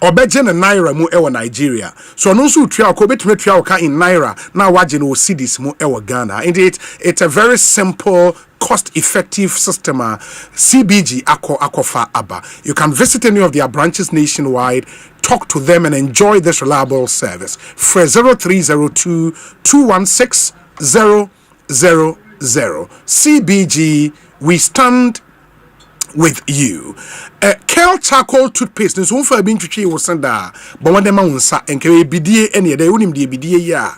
[SPEAKER 2] Obeje na naira mu ewo Nigeria. So no so twa ko betime twa ka in naira na waje no cedis mu ewo Ghana. Indeed, it's a very simple, cost-effective system. CBG akofa aba. You can visit any of their branches nationwide, talk to them and enjoy this reliable service. For 0302 216 000. CBG, we stand with you. Kel charcoal toothpaste nso mfa bi ntwetwe wo senda but won dem unsa enke bidie ene de wonim de bidie ya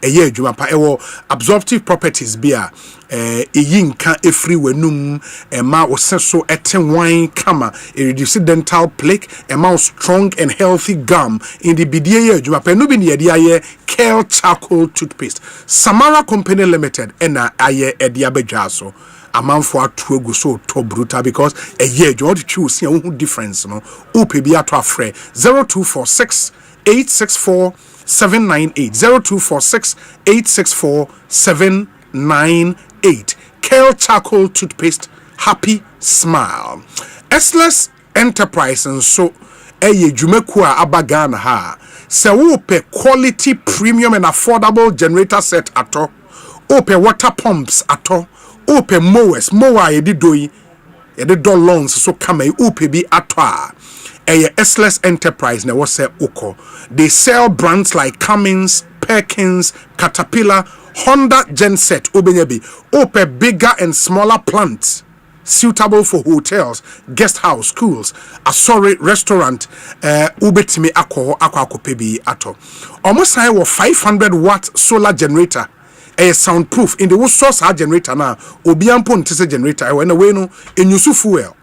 [SPEAKER 2] eye adwuma pa ewo absorptive properties bia eyinka efri wanum ma wo seso eten wine kama reduce dental plaque ma strong and healthy gum in the bidie ya adwuma pa no bi ne ye aye Kel charcoal toothpaste Samara Company Limited ena aye ede abadwa so amanfo atuagu so to brutal because a year you want to choose see who difference no ope bi ato afre 0246 864 798 0246 864 798 Kel charcoal toothpaste happy smile S-less enterprise and so eye dwumaku a abagana ha se wo pe quality premium and affordable generator set ato ope water pumps ato open mowers mower ye doi ye do loans so come open bi atwa S-less enterprise na what say oko they sell brands like Cummins, Perkins, Caterpillar, Honda Genset obenyebi open bigger and smaller plants suitable for hotels, guest house, schools, restaurant ubetimi akwa pebi ato almost say 500-watt solar generator a soundproof in the source generator na obiampo ntese generator when away no enyusu fuel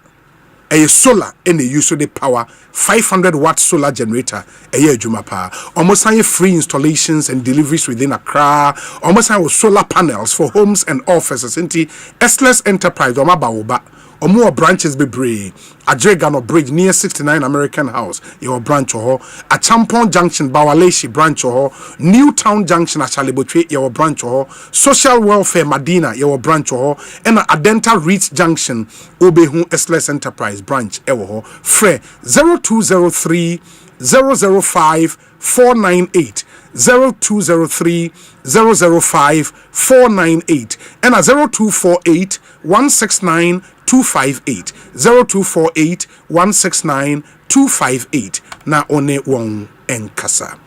[SPEAKER 2] a solar and the use of the power 500-watt solar generator a year adwuma pa almost free installations and deliveries within Accra almost solar panels for homes and offices into S-less enterprise or mabaoba or more branches be brave. A Dragano Bridge near 69 American House, your branch or a Champon Junction, Bawaleshi branch or Newtown Junction, a Chalibotri, your branch or Social Welfare Medina, your branch or and a Dental Reach Junction, Obehu S-less Enterprise branch, Ewo, Fre 0203 005 498 0203 005 498 and a 0248 169 258 0248 169 258 na one won enkasa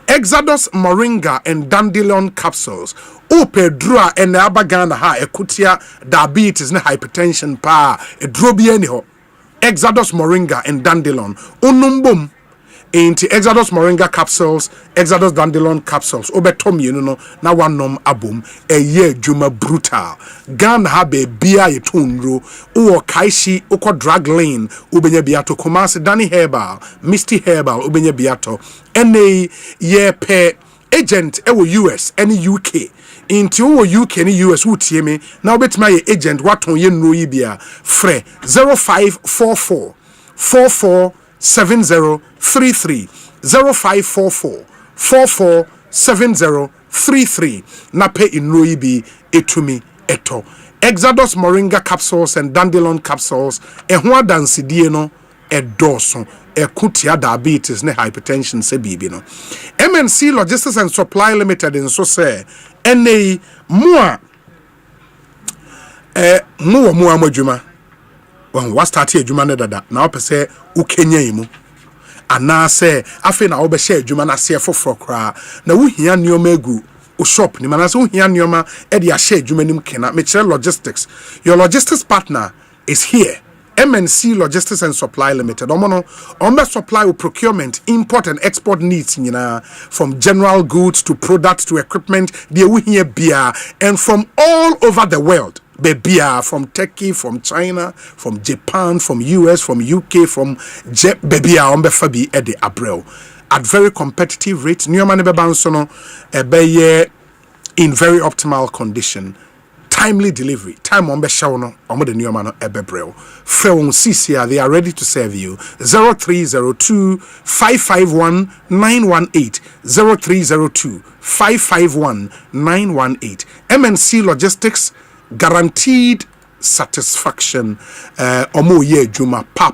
[SPEAKER 2] Exodus Moringa and Dandelion capsules o pedro and abagana ha ekutia diabetes na hypertension pa edro bi ani ho Exodus moringa and dandelion onumbom into Exodus moringa capsules, Exodus dandelion capsules. Obetom no na wanom abom a year juma brutal. Gan habe bia yetunro o kaishi oko drag lane ubenya biato komase Danny Herbal, Misty Herbal ubenya biato. NA ye pe agent ewo US any UK. Into UK any US would me now bet my agent what on ye no yibia fre 0544 447033 0544 447033 na pe inroyi bi etumi eto Exodus moringa capsules and dandelion capsules ehho adansidie no edoso ekutia diabetes ne hypertension se bibi no MNC Logistics and Supply Limited in so say NA mua mua amadwuma when what start here adwuma ne dada na opese ukenya imu ana se afi na obehye adwuma na se foforo kra na wuhia nioma egu o shop ni manase wuhia nioma e de ahye adwuma nim kena me chere logistics your logistics partner is here MNC Logistics and Supply Limited. Ombe supply with procurement, import and export needs from general goods to products to equipment, beer, and from all over the world. Beer from Turkey, from China, from Japan, from US, from UK, from beer ombe fabi ede abrel at very competitive rates. Nyomane bebansono in very optimal condition. Timely delivery. Time on Beshono, on the new man Ebebrel. From CCR, they are ready to serve you. 0302 551 918. 0302 551 918. MNC Logistics, guaranteed satisfaction. Omo ye juma pa.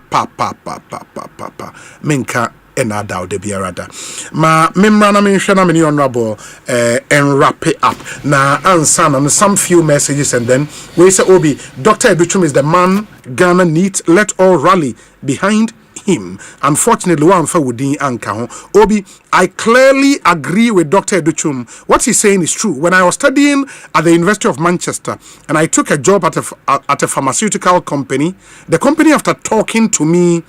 [SPEAKER 2] Minka. Enada de biarada ma memrana menhwena meni honorable and wrap it up na answer on some few messages and then we say Obi Dr. Educhum is the man Ghana needs, let all rally behind him. Unfortunately one for within anka Obi, I clearly agree with Dr. Educhum. What he's saying is true. When I was studying at the University of Manchester and I took a job at a pharmaceutical company, the company after talking to me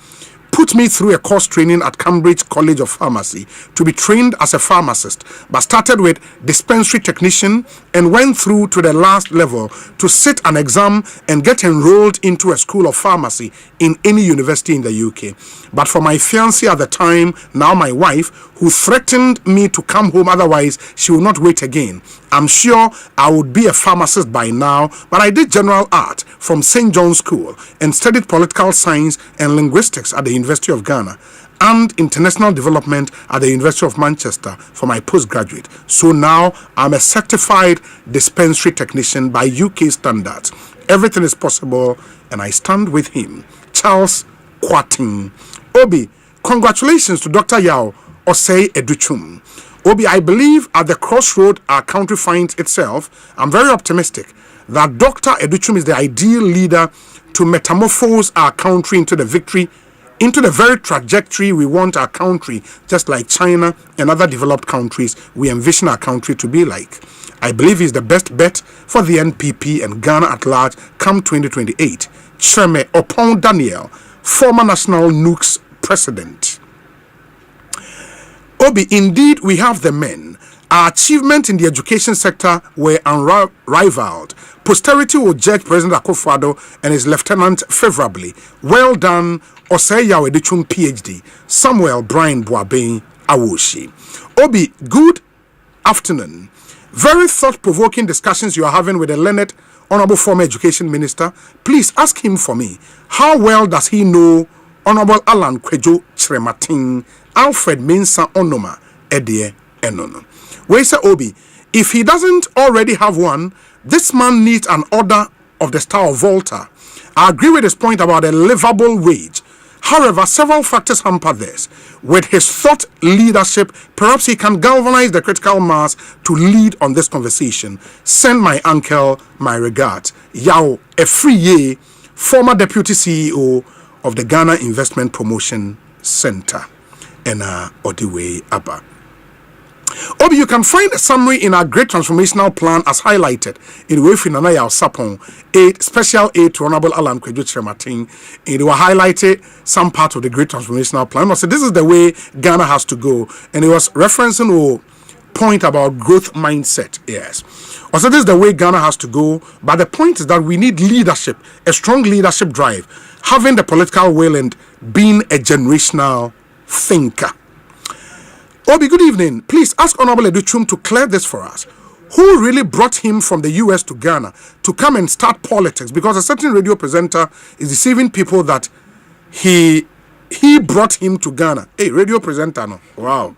[SPEAKER 2] put me through a course training at Cambridge College of Pharmacy to be trained as a pharmacist, but started with dispensary technician and went through to the last level to sit an exam and get enrolled into a school of pharmacy in any university in the UK. But for my fiancée at the time, now my wife, who threatened me to come home otherwise she will not wait again, I'm sure I would be a pharmacist by now, but I did general art from St. John's School and studied political science and linguistics at the University of Ghana and international development at the University of Manchester for my postgraduate. So now I'm a certified dispensary technician by UK standards. Everything is possible and I stand with him. Charles Quatin. Obi, congratulations to Dr. Yao Osei Educhum. Obi, I believe at the crossroad our country finds itself, I'm very optimistic that Dr. Educhum is the ideal leader to metamorphose our country into the very trajectory we want our country, just like China and other developed countries we envision our country to be like. I believe he's the best bet for the NPP and Ghana at large come 2028. Cheme Opon Daniel, former National Nooks president. Obi, indeed we have the men. Our achievements in the education sector were unrivaled. Posterity will judge President Akufo-Addo and his lieutenant favorably. Well done, Osei Educhum PhD, Samuel Brian Boabeng Awoshi. Obi, good afternoon. Very thought-provoking discussions you are having with the learned Honorable former Education Minister. Please ask him for me. How well does he know Honorable Alan Kwejo Chrematin, Alfred Mensah Onoma, Edie Enono? We say Obi, if he doesn't already have one, this man needs an order of the Star of Volta. I agree with his point about a livable wage. However, several factors hamper this. With his thought leadership, perhaps he can galvanize the critical mass to lead on this conversation. Send my uncle my regards. Yao Efriye, former deputy CEO of the Ghana Investment Promotion Center. And Odiwe Abba. Obi, you can find a summary in our great transformational plan as highlighted in Wefi Nanaya Sapon, a special aid to Honorable Alan Kweju Chirematin. It will highlight some part of the great transformational plan. So this is the way Ghana has to go. And it was referencing a point about growth mindset. Yes. Also, this is the way Ghana has to go. But the point is that we need leadership, a strong leadership drive, having the political will and being a generational thinker. Obi, good evening. Please ask Honorable Educhum to clear this for us. Who really brought him from the US to Ghana to come and start politics? Because a certain radio presenter is deceiving people that he brought him to Ghana. Hey, radio presenter, no. Wow.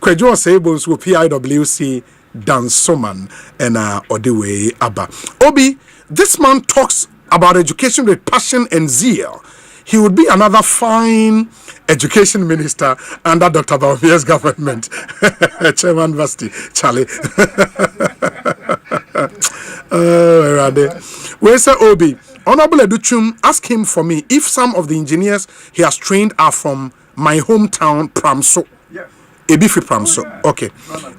[SPEAKER 2] Kwejo Osei Bonsu PIWC Dansoman and Odewe Abba. Obi, this man talks about education with passion and zeal. He would be another fine education minister under Dr. Baumia's government. Chairman Vasti, Charlie. Where's the Obi? Honorable Educhum, ask him for me if some of the engineers he has trained are from my hometown, Pramso. Yes. Ebi free Pramso. Okay.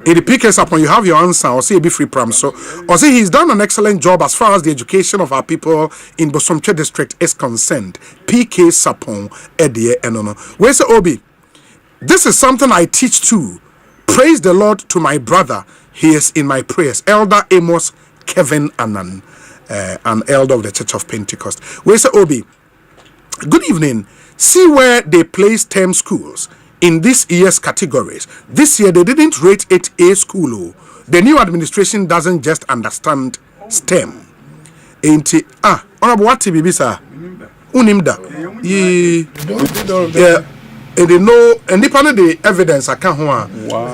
[SPEAKER 2] In the PKs upon you have your answer, or say Ebi free Pramso. Or say he's done an excellent job as far as the education of our people in Bosomche district is concerned. PK Sapon Edie Enono. Where's the Obi? This is something I teach too. Praise the Lord to my brother. He is in my prayers. Elder Amos Kevin Anan, an elder of the Church of Pentecost. Where's the Obi? Good evening. See where they place STEM schools in this year's categories. This year they didn't rate it a school. The new administration doesn't just understand STEM. Ain't it? Honorable what Bibisa? Unimda. Yeah. And they know, and depending the evidence I can't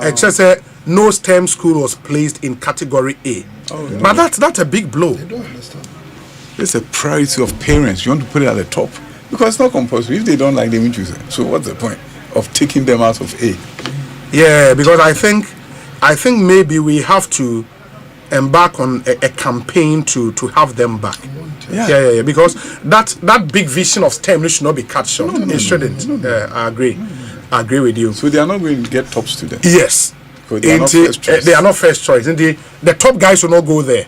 [SPEAKER 2] it just said no STEM school was placed in category A. Oh, but that's a big blow.
[SPEAKER 1] They don't understand. It's a priority of parents. You want to put it at the top because it's not compulsory. If they don't like, they won't choose it. So what's the point of taking them out of A?
[SPEAKER 2] Yeah, because I think maybe we have to embark on a campaign to have them back. Yeah. Because that big vision of STEM should not be cut short. It shouldn't. I agree. I agree with you.
[SPEAKER 1] So they are not going to get top students.
[SPEAKER 2] Yes.
[SPEAKER 1] They are not first choice.
[SPEAKER 2] They are not first choice. The top guys will not go there.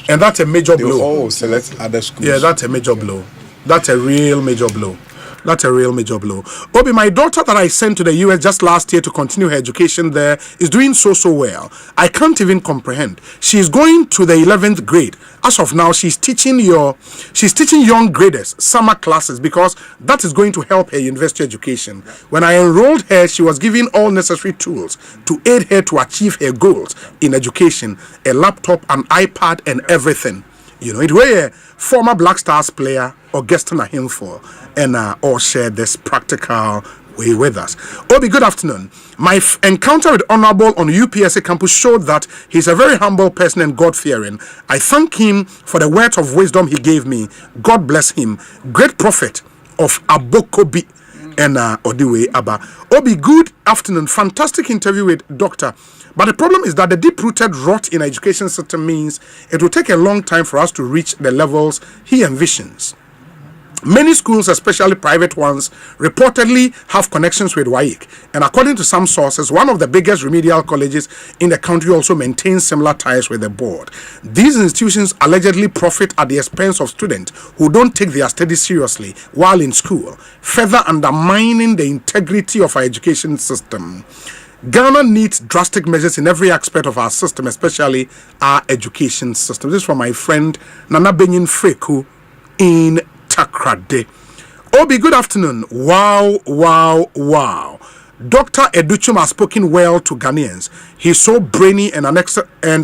[SPEAKER 2] And that's a major blow.
[SPEAKER 1] They will all select other schools.
[SPEAKER 2] Yeah, that's a major blow. That's a real major blow. That's a real major blow. Obi, my daughter that I sent to the US just last year to continue her education there is doing so well. I can't even comprehend. She's going to the 11th grade. As of now, she's teaching young graders summer classes because that is going to help her university education. When I enrolled her, she was given all necessary tools to aid her to achieve her goals in education, a laptop, an iPad, and everything. You know, it was a former Black Stars player, Augustine Ahimfor, and all share this practical way with us. Obi, good afternoon. My encounter with Honorable on UPSA campus showed that he's a very humble person and God-fearing. I thank him for the words of wisdom he gave me. God bless him. Great prophet of Abokobi and Odiwe Abba. Obi, good afternoon. Fantastic interview with Dr. But the problem is that the deep-rooted rot in education system means it will take a long time for us to reach the levels he envisions. Many schools, especially private ones, reportedly have connections with WAEC. And according to some sources, one of the biggest remedial colleges in the country also maintains similar ties with the board. These institutions allegedly profit at the expense of students who don't take their studies seriously while in school, further undermining the integrity of our education system. Ghana needs drastic measures in every aspect of our system, especially our education system. This is from my friend Nana Benyin Freku in Takrade. Obi, good afternoon. Wow. Dr. Educhum has spoken well to Ghanaians. He's so brainy and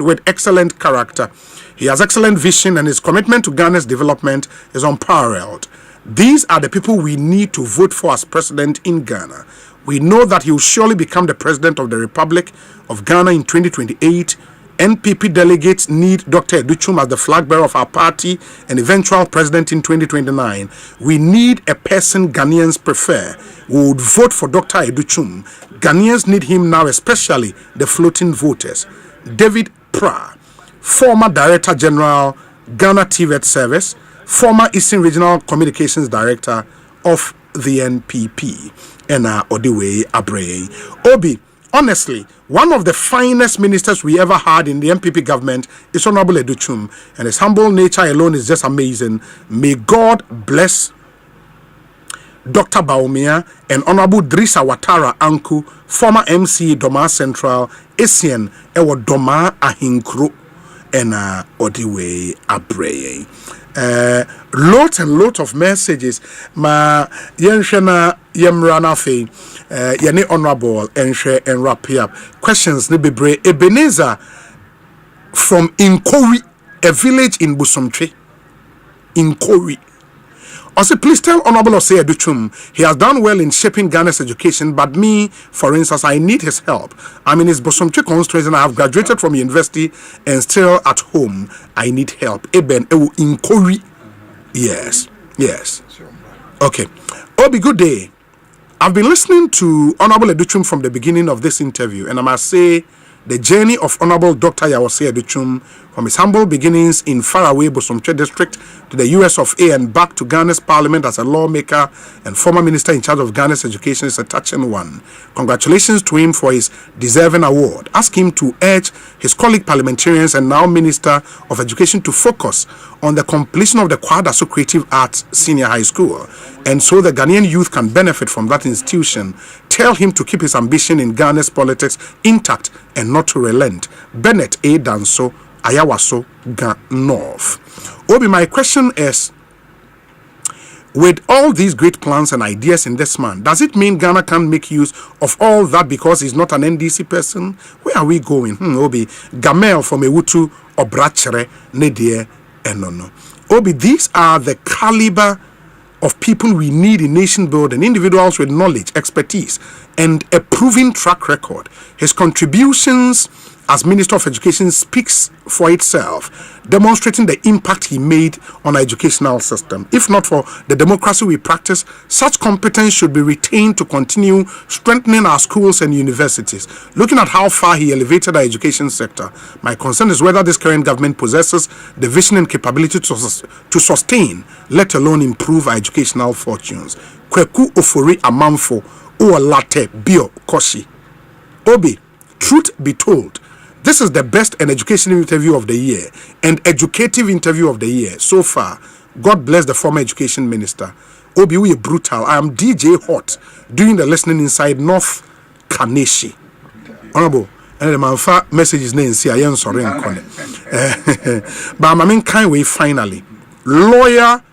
[SPEAKER 2] with excellent character. He has excellent vision and his commitment to Ghana's development is unparalleled. These are the people we need to vote for as president in Ghana. We know that he will surely become the president of the Republic of Ghana in 2028. NPP delegates need Dr. Educhum as the flag bearer of our party and eventual president in 2029. We need a person Ghanaians prefer. We would vote for Dr. Educhum. Ghanaians need him now, especially the floating voters. David Pra, former Director General, Ghana TVET Service, former Eastern Regional Communications Director of the NPP. And Odiwe Abreye. Obi, honestly, one of the finest ministers we ever had in the MPP government is Honorable Educhum, and his humble nature alone is just amazing. May God bless Dr. Baumia and Honorable Drisa Watara Anku, former MC Doma Central, Esien, Ewa Doma Ahinkro, and Odiwe Abreye. Lot and lot of messages. Ma yenshena yemrana fe yene honorable and wrap up. Questions ne bebre. Ebenezer from Inkori, a village in Busomtwe. Inkori. Also, please tell Honorable Osei Educhum he has done well in shaping Ghana's education, but me, for instance, I need his help. I'm in his Bosomtwe constituency and I have graduated from university and still at home. I need help. Eben Ewu Inkori. Yes. Okay. Obi, good day. I've been listening to Honorable Educhum from the beginning of this interview, and I must say the journey of Honorable Dr. Osei Educhum from his humble beginnings in faraway Bosomtwe district to the US of A and back to Ghana's parliament as a lawmaker and former minister in charge of Ghana's education is a touching one. Congratulations to him for his deserving award. Ask him to urge his colleague parliamentarians and now Minister of Education to focus on the completion of the Kwadaso Creative Arts Senior High School, and so the Ghanaian youth can benefit from that institution. Tell him to keep his ambition in Ghana's politics intact and not to relent. Bennett A. Danso, Ayawaso, North. Obi, my question is, with all these great plans and ideas in this man, does it mean Ghana can't make use of all that because he's not an NDC person? Where are we going? Obi, Gamel from Ewutu, Obrachere, Nedie, and no. Obi, these are the caliber of people we need in nation building, individuals with knowledge, expertise, and a proven track record. His contributions as Minister of Education speaks for itself, demonstrating the impact he made on our educational system. If not for the democracy we practice, such competence should be retained to continue strengthening our schools and universities. Looking at how far he elevated our education sector, my concern is whether this current government possesses the vision and capability to sustain, let alone improve our educational fortunes. Kweku Ofori Amanfo, Uolate Bio Koshi. Obi, truth be told, this is the best and educational interview of the year and educative interview of the year so far. God bless the former education minister. Obi, we are brutal. I am DJ Hot doing the listening inside North Kaneshi. Honorable, and the manfa messages name see I am sorry and but I mean kind way finally. Lawyer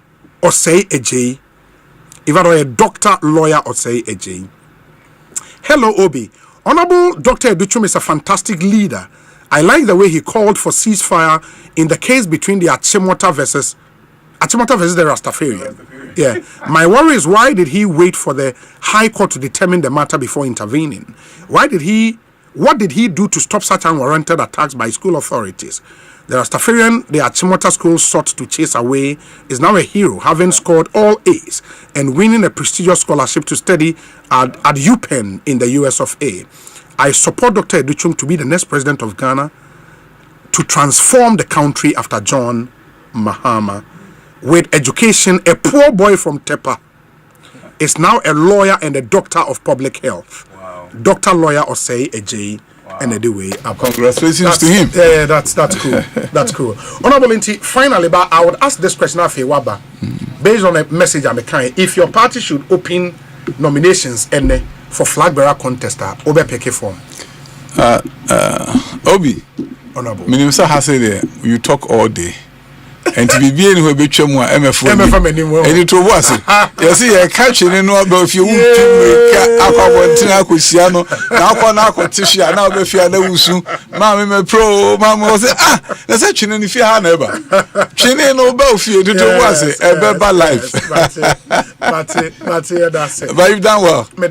[SPEAKER 2] Osei Ejei. If I were a doctor, lawyer Osei Ejei. Hello, Obi. Honorable Dr. Educhum is a fantastic leader. I like the way he called for ceasefire in the case between the Achimota versus the Rastafarian. Yeah. My worry is, why did he wait for the High Court to determine the matter before intervening? What did he do to stop such unwarranted attacks by school authorities? The Rastafarian the Achimota school sought to chase away is now a hero, having scored all A's and winning a prestigious scholarship to study at UPenn in the US of A. I support Dr. Educhum to be the next president of Ghana to transform the country after John Mahama. With education, a poor boy from Tepa is now a lawyer and a doctor of public health. Wow. Dr. Lawyer Osei Ejei. Wow. And anyway,
[SPEAKER 1] congratulations to him.
[SPEAKER 2] Yeah, that's cool. That's cool. Honorable Inti, finally, but I would ask this question of Waba, based on a message I'm making. If your party should open nominations and for flag bearer contest, Obi peke form.
[SPEAKER 1] Obi,
[SPEAKER 2] Honorable.
[SPEAKER 1] Minister has said you talk all day. And to be in who be chumwa MF and it was you see a catching in no about if you aqua Cusiano, now Tisha, now Befia Usu, Mamma Pro, Mamma was that's actually if you have never. Chine no Belfie, it was a better life. But you've done well.
[SPEAKER 2] Some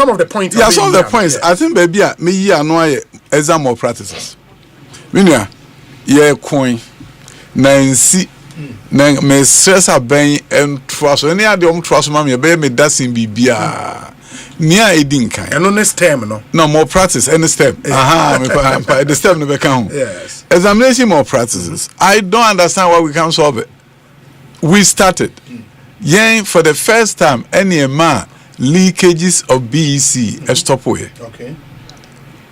[SPEAKER 2] of the points.
[SPEAKER 1] Yeah, some of the points. I think baby, me no exam more practices. Minia. Yeah, coin. Nancy, me stress a bang and trust. Any other trust, mammy, a baby dancing be beer. Near a dinka.
[SPEAKER 2] And on this term,
[SPEAKER 1] no more practice, any step. Aha, the step never count.
[SPEAKER 2] Yes.
[SPEAKER 1] Examination more practices. I don't understand why we can't solve it. We started. Yeah, for the first time, any man leakages of BEC stop away.
[SPEAKER 2] Okay.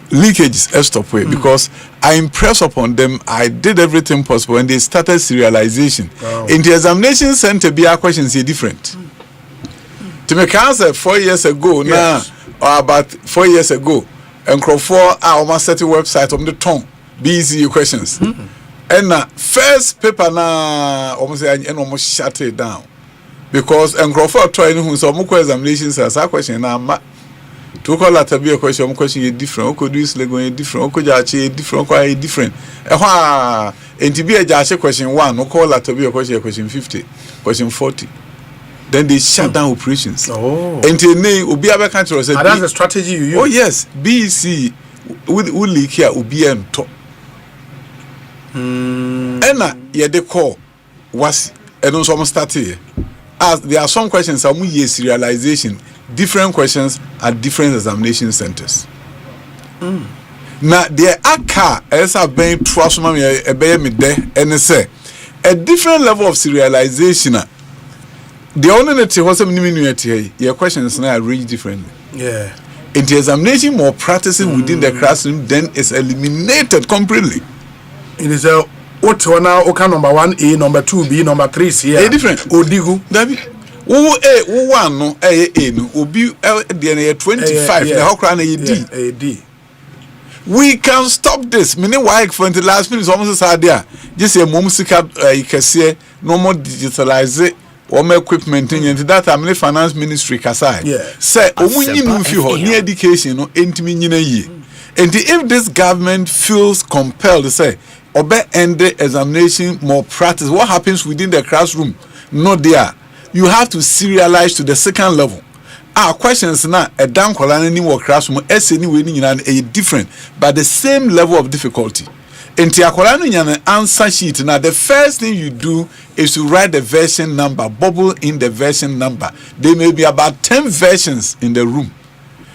[SPEAKER 1] Leakages stop away because I impressed upon them. I did everything possible and they started serialization. In the examination center, be our questions are different. To make answer 4 years ago,
[SPEAKER 2] Yes.
[SPEAKER 1] now or about 4 years ago, and for our almost set website on the tongue BEC questions. And first paper na almost shut it down because and Crawford trying who some examinations as a question now. To call that to be a question is different. Could do is going different. Could judge different? Quite different. And to be a judge question 1, no call that to be a question 50, question 40. Then they shut down operations.
[SPEAKER 2] Oh.
[SPEAKER 1] And today, Ubi Abe country said,
[SPEAKER 2] that's the strategy you use.
[SPEAKER 1] Oh yes, BEC would leak here Ubi and top. And yeah, they call was and also started. As there are some questions, some years serialization, different questions at different examination centers. Now there are car as a bank trust me a bear me there and say a different level of serialization. The only thing was a your questions now arranged differently.
[SPEAKER 2] Yeah.
[SPEAKER 1] In the examination, more practicing within the classroom then is eliminated completely.
[SPEAKER 2] It is a what now? Okay, number 1A, number 2B, number 3C.
[SPEAKER 1] A different.
[SPEAKER 2] Odigu.
[SPEAKER 1] Dabi. Who one no A no obi the 25. The whole crown A D. We can stop this. Meaning why for the last minute almost sad there. Just a mumsika you can see no more digitalize it. Or equipment in that family finance ministry kasai. Say omunyi near education no entimi nyina yi. And if this government feels compelled to say obe end the examination more practice, what happens within the classroom? Not there. You have to serialize to the second level. Our questions now a down colony or classroom anyway a different but the same level of difficulty. In the answer sheet, now the first thing you do is to write the version number, bubble in the version number. There may be about 10 versions in the room.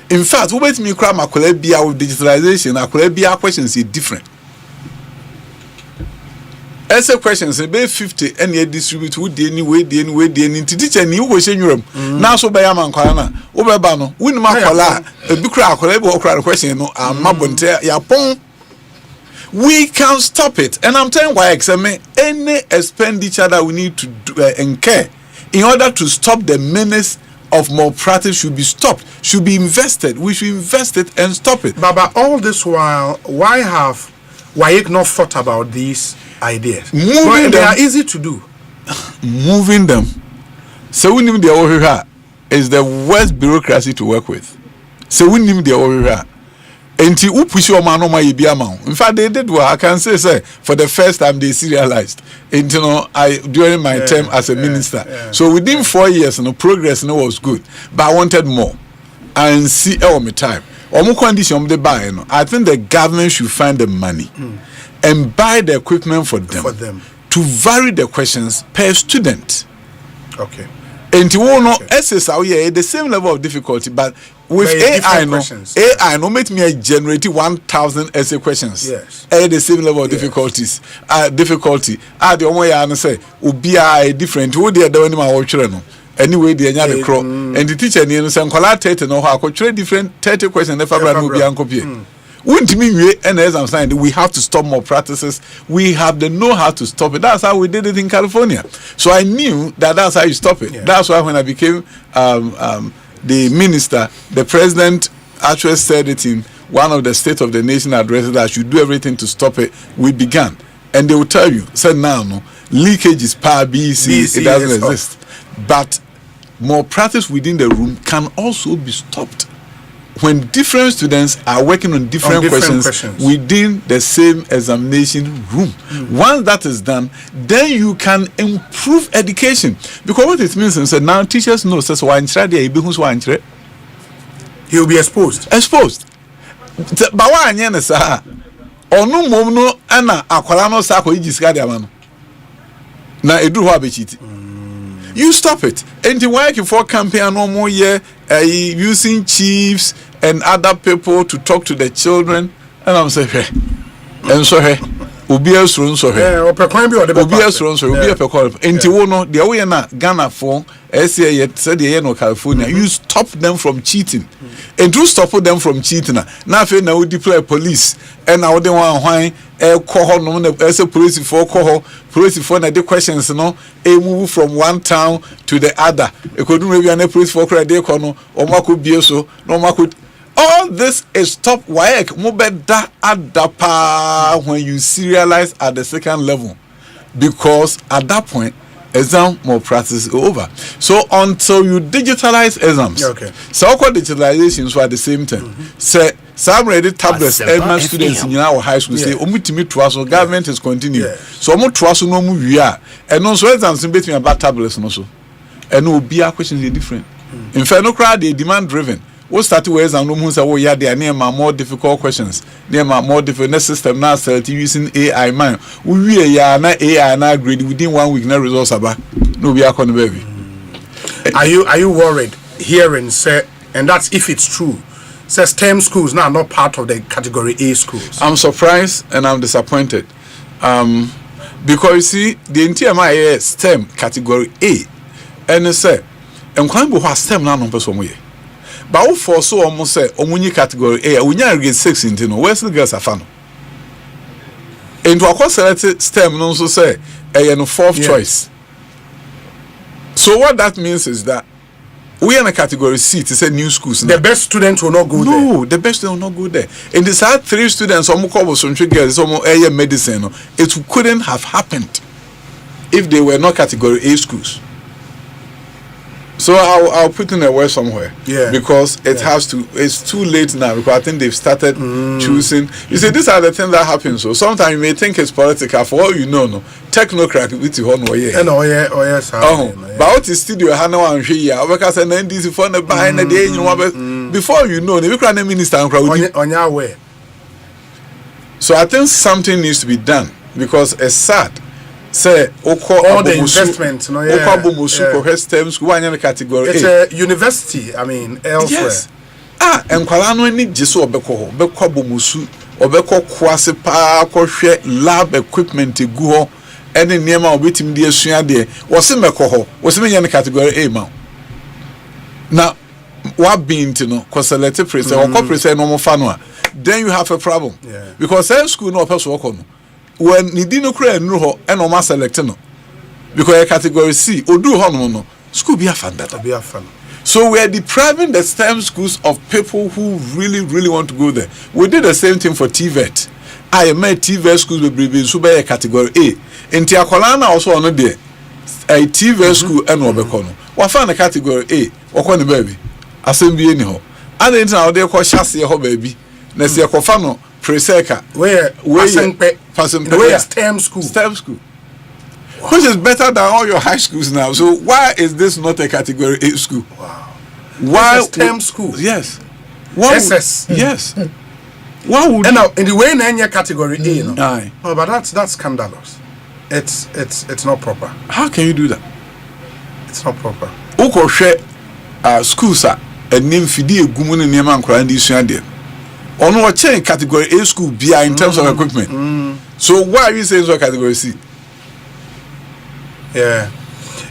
[SPEAKER 1] In fact, what makes me cry my Kolebia with digitalization, our Kolebia questions is different. Essay questions, about 50, and yet distribute with the anyway, to teach any question in Europe. Now, so by Amankana, Obabano, win my kola, a big crowd, Kolebo question, no, I'm Mabonte, Yapon. We can stop it, and I'm telling why examine any expenditure that we need to do, incur in order to stop the menace of malpractice should be stopped, should be invested. We should invest it and stop it.
[SPEAKER 2] But all this while, why have not thought about these ideas?
[SPEAKER 1] Moving
[SPEAKER 2] they
[SPEAKER 1] them,
[SPEAKER 2] are easy to do.
[SPEAKER 1] Moving them. So we need the Ohiha is the worst bureaucracy to work with. So we need the Ohiha. Until you push your man on my amount. In fact, they did well. I can say for the first time they serialized. And during my term as a minister. So within 4 years, progress was good. But I wanted more. And see my time. Condition the buy. I think the government should find the money and buy the equipment for them to vary the questions per student.
[SPEAKER 2] Okay.
[SPEAKER 1] And to know SSI the same level of difficulty, but with AI no make me generate 1,000 essay questions.
[SPEAKER 2] Yes.
[SPEAKER 1] The same level of difficulties. Difficulty. The only way say ubi different. Who they are my children. Anyway, the other crow and the teacher near some collate no how could different 30 questions never will be uncopy. Wouldn't mean and as I'm saying, we have to stop more practices. We have the know how to stop it. That's how we did it in California. So I knew that's how you stop it. Yeah. That's why when I became the minister, the president actually said it in one of the State of the Nation addresses that I should do everything to stop it. We began. And they will tell you, said now, no, leakage is power BEC, it doesn't exist. But more practice within the room can also be stopped. When different students are working on different questions within the same examination room. Once that is done, then you can improve education. Because what it means is that now teachers know
[SPEAKER 2] he will be exposed.
[SPEAKER 1] But why no mom no ana akwala no sa ko ijiska dia ma no na eduru ho abechiti. You stop it. And the work for campaign no more year using chiefs and other people to talk to the children. And I'm saying, hey, and so hey, obi esoro nso he
[SPEAKER 2] opekwan bi ode be
[SPEAKER 1] obi esoro nso obi epekwan enti wo no de wo ye na Ghana for ese ye said ye no California you stop them from cheating and you stop them from cheating na afi na wo deploy police and na wo de wan hwan ko ho no na ese police for ko ho police for na the questions no move from one town to the other e ko dum wi na police for kra de ko no o mako bie so no mako. All this is top work. Mubeda adapa when you serialize at the second level, because at that point, exam malpractice is over. So until you digitalize exams,
[SPEAKER 2] okay.
[SPEAKER 1] So called digitalization so at the same time. Say some ready tablets. Every students in our high school say, "Omutimi tuaso." Government is continuing. So omu tuaso no mu wia. And also exams between about tablets no so. And no be a questions are different. In fact, no crowd they demand driven. What started ways and no moons are yeah, they are near more difficult questions. Near more difficult system now start using AI man. We are na AI na grade within 1 week na results about. No be a baby.
[SPEAKER 2] Are you worried hearing say, and that's if it's true, says STEM schools now not part of the category A schools?
[SPEAKER 1] I'm surprised and I'm disappointed. Because you see the entire my STEM category A and say and can be what STEM now no person way. But who for so almost say omunyi category A unya grade 6 into no west girls are fan. Into a course select STEM no so say no fourth choice. So what that means is that we are in a category C to say new schools.
[SPEAKER 2] The best students will not go there.
[SPEAKER 1] No, the best students will not go there. And these are 3 students some couple some girls some medicine. It couldn't have happened if they were not category A schools. So I'll put in a word somewhere.
[SPEAKER 2] Yeah.
[SPEAKER 1] Because it has to. It's too late now because I think they've started choosing. You see, these are the things that happen. So sometimes you may think it's political. For all you know, no technocrat with you on way.
[SPEAKER 2] Yes.
[SPEAKER 1] But what is studio? Hana one here. Because an NDC for the behind the day. You know, before you know, the prime minister
[SPEAKER 2] on your way.
[SPEAKER 1] So I think something needs to be done because it's sad. Say
[SPEAKER 2] all the investment
[SPEAKER 1] STEM school one category
[SPEAKER 2] it's a university I mean elsewhere.
[SPEAKER 1] Yes. Enkwala no ni gye so obekọ bomusu obekọ kwase pa kwohwe lab equipment gu ho ene niema obetim de asua de wo se mekọ ho wo se menye category A ma na wa bint no ko select pressure wo ko pressure no mo fa no then you have a problem because school no person wo no when nidi no kura enru ho e no ma select no because category C odu ho no school be afan that
[SPEAKER 2] be afan.
[SPEAKER 1] So we are depriving the STEM schools of people who really want to go there. We did the same thing for TVET. I made TVET schools with baby so by category A. In Tiakolana also on there a TVET school and obekono. Wa fa na category A okọ ne baby Asempa ni ho. And then now they call chassis ho baby. Na se ekofa no Preseka
[SPEAKER 2] where
[SPEAKER 1] Asempa
[SPEAKER 2] STEM school.
[SPEAKER 1] Wow. Which is better than all your high schools now. So why is this not a category A school?
[SPEAKER 2] Wow.
[SPEAKER 1] Why
[SPEAKER 2] STEM school?
[SPEAKER 1] Yes.
[SPEAKER 2] SS.
[SPEAKER 1] Yes. Why would
[SPEAKER 2] and now in the way in any category A, no?
[SPEAKER 1] Aye.
[SPEAKER 2] No, but that's scandalous. It's not proper.
[SPEAKER 1] How can you do that?
[SPEAKER 2] It's not proper.
[SPEAKER 1] Oko hwe schools are enim fidi egumu ne niam ankora ndi sua de. Ono o category A school bia in terms of equipment. So why are you saying so category C?
[SPEAKER 2] Yeah,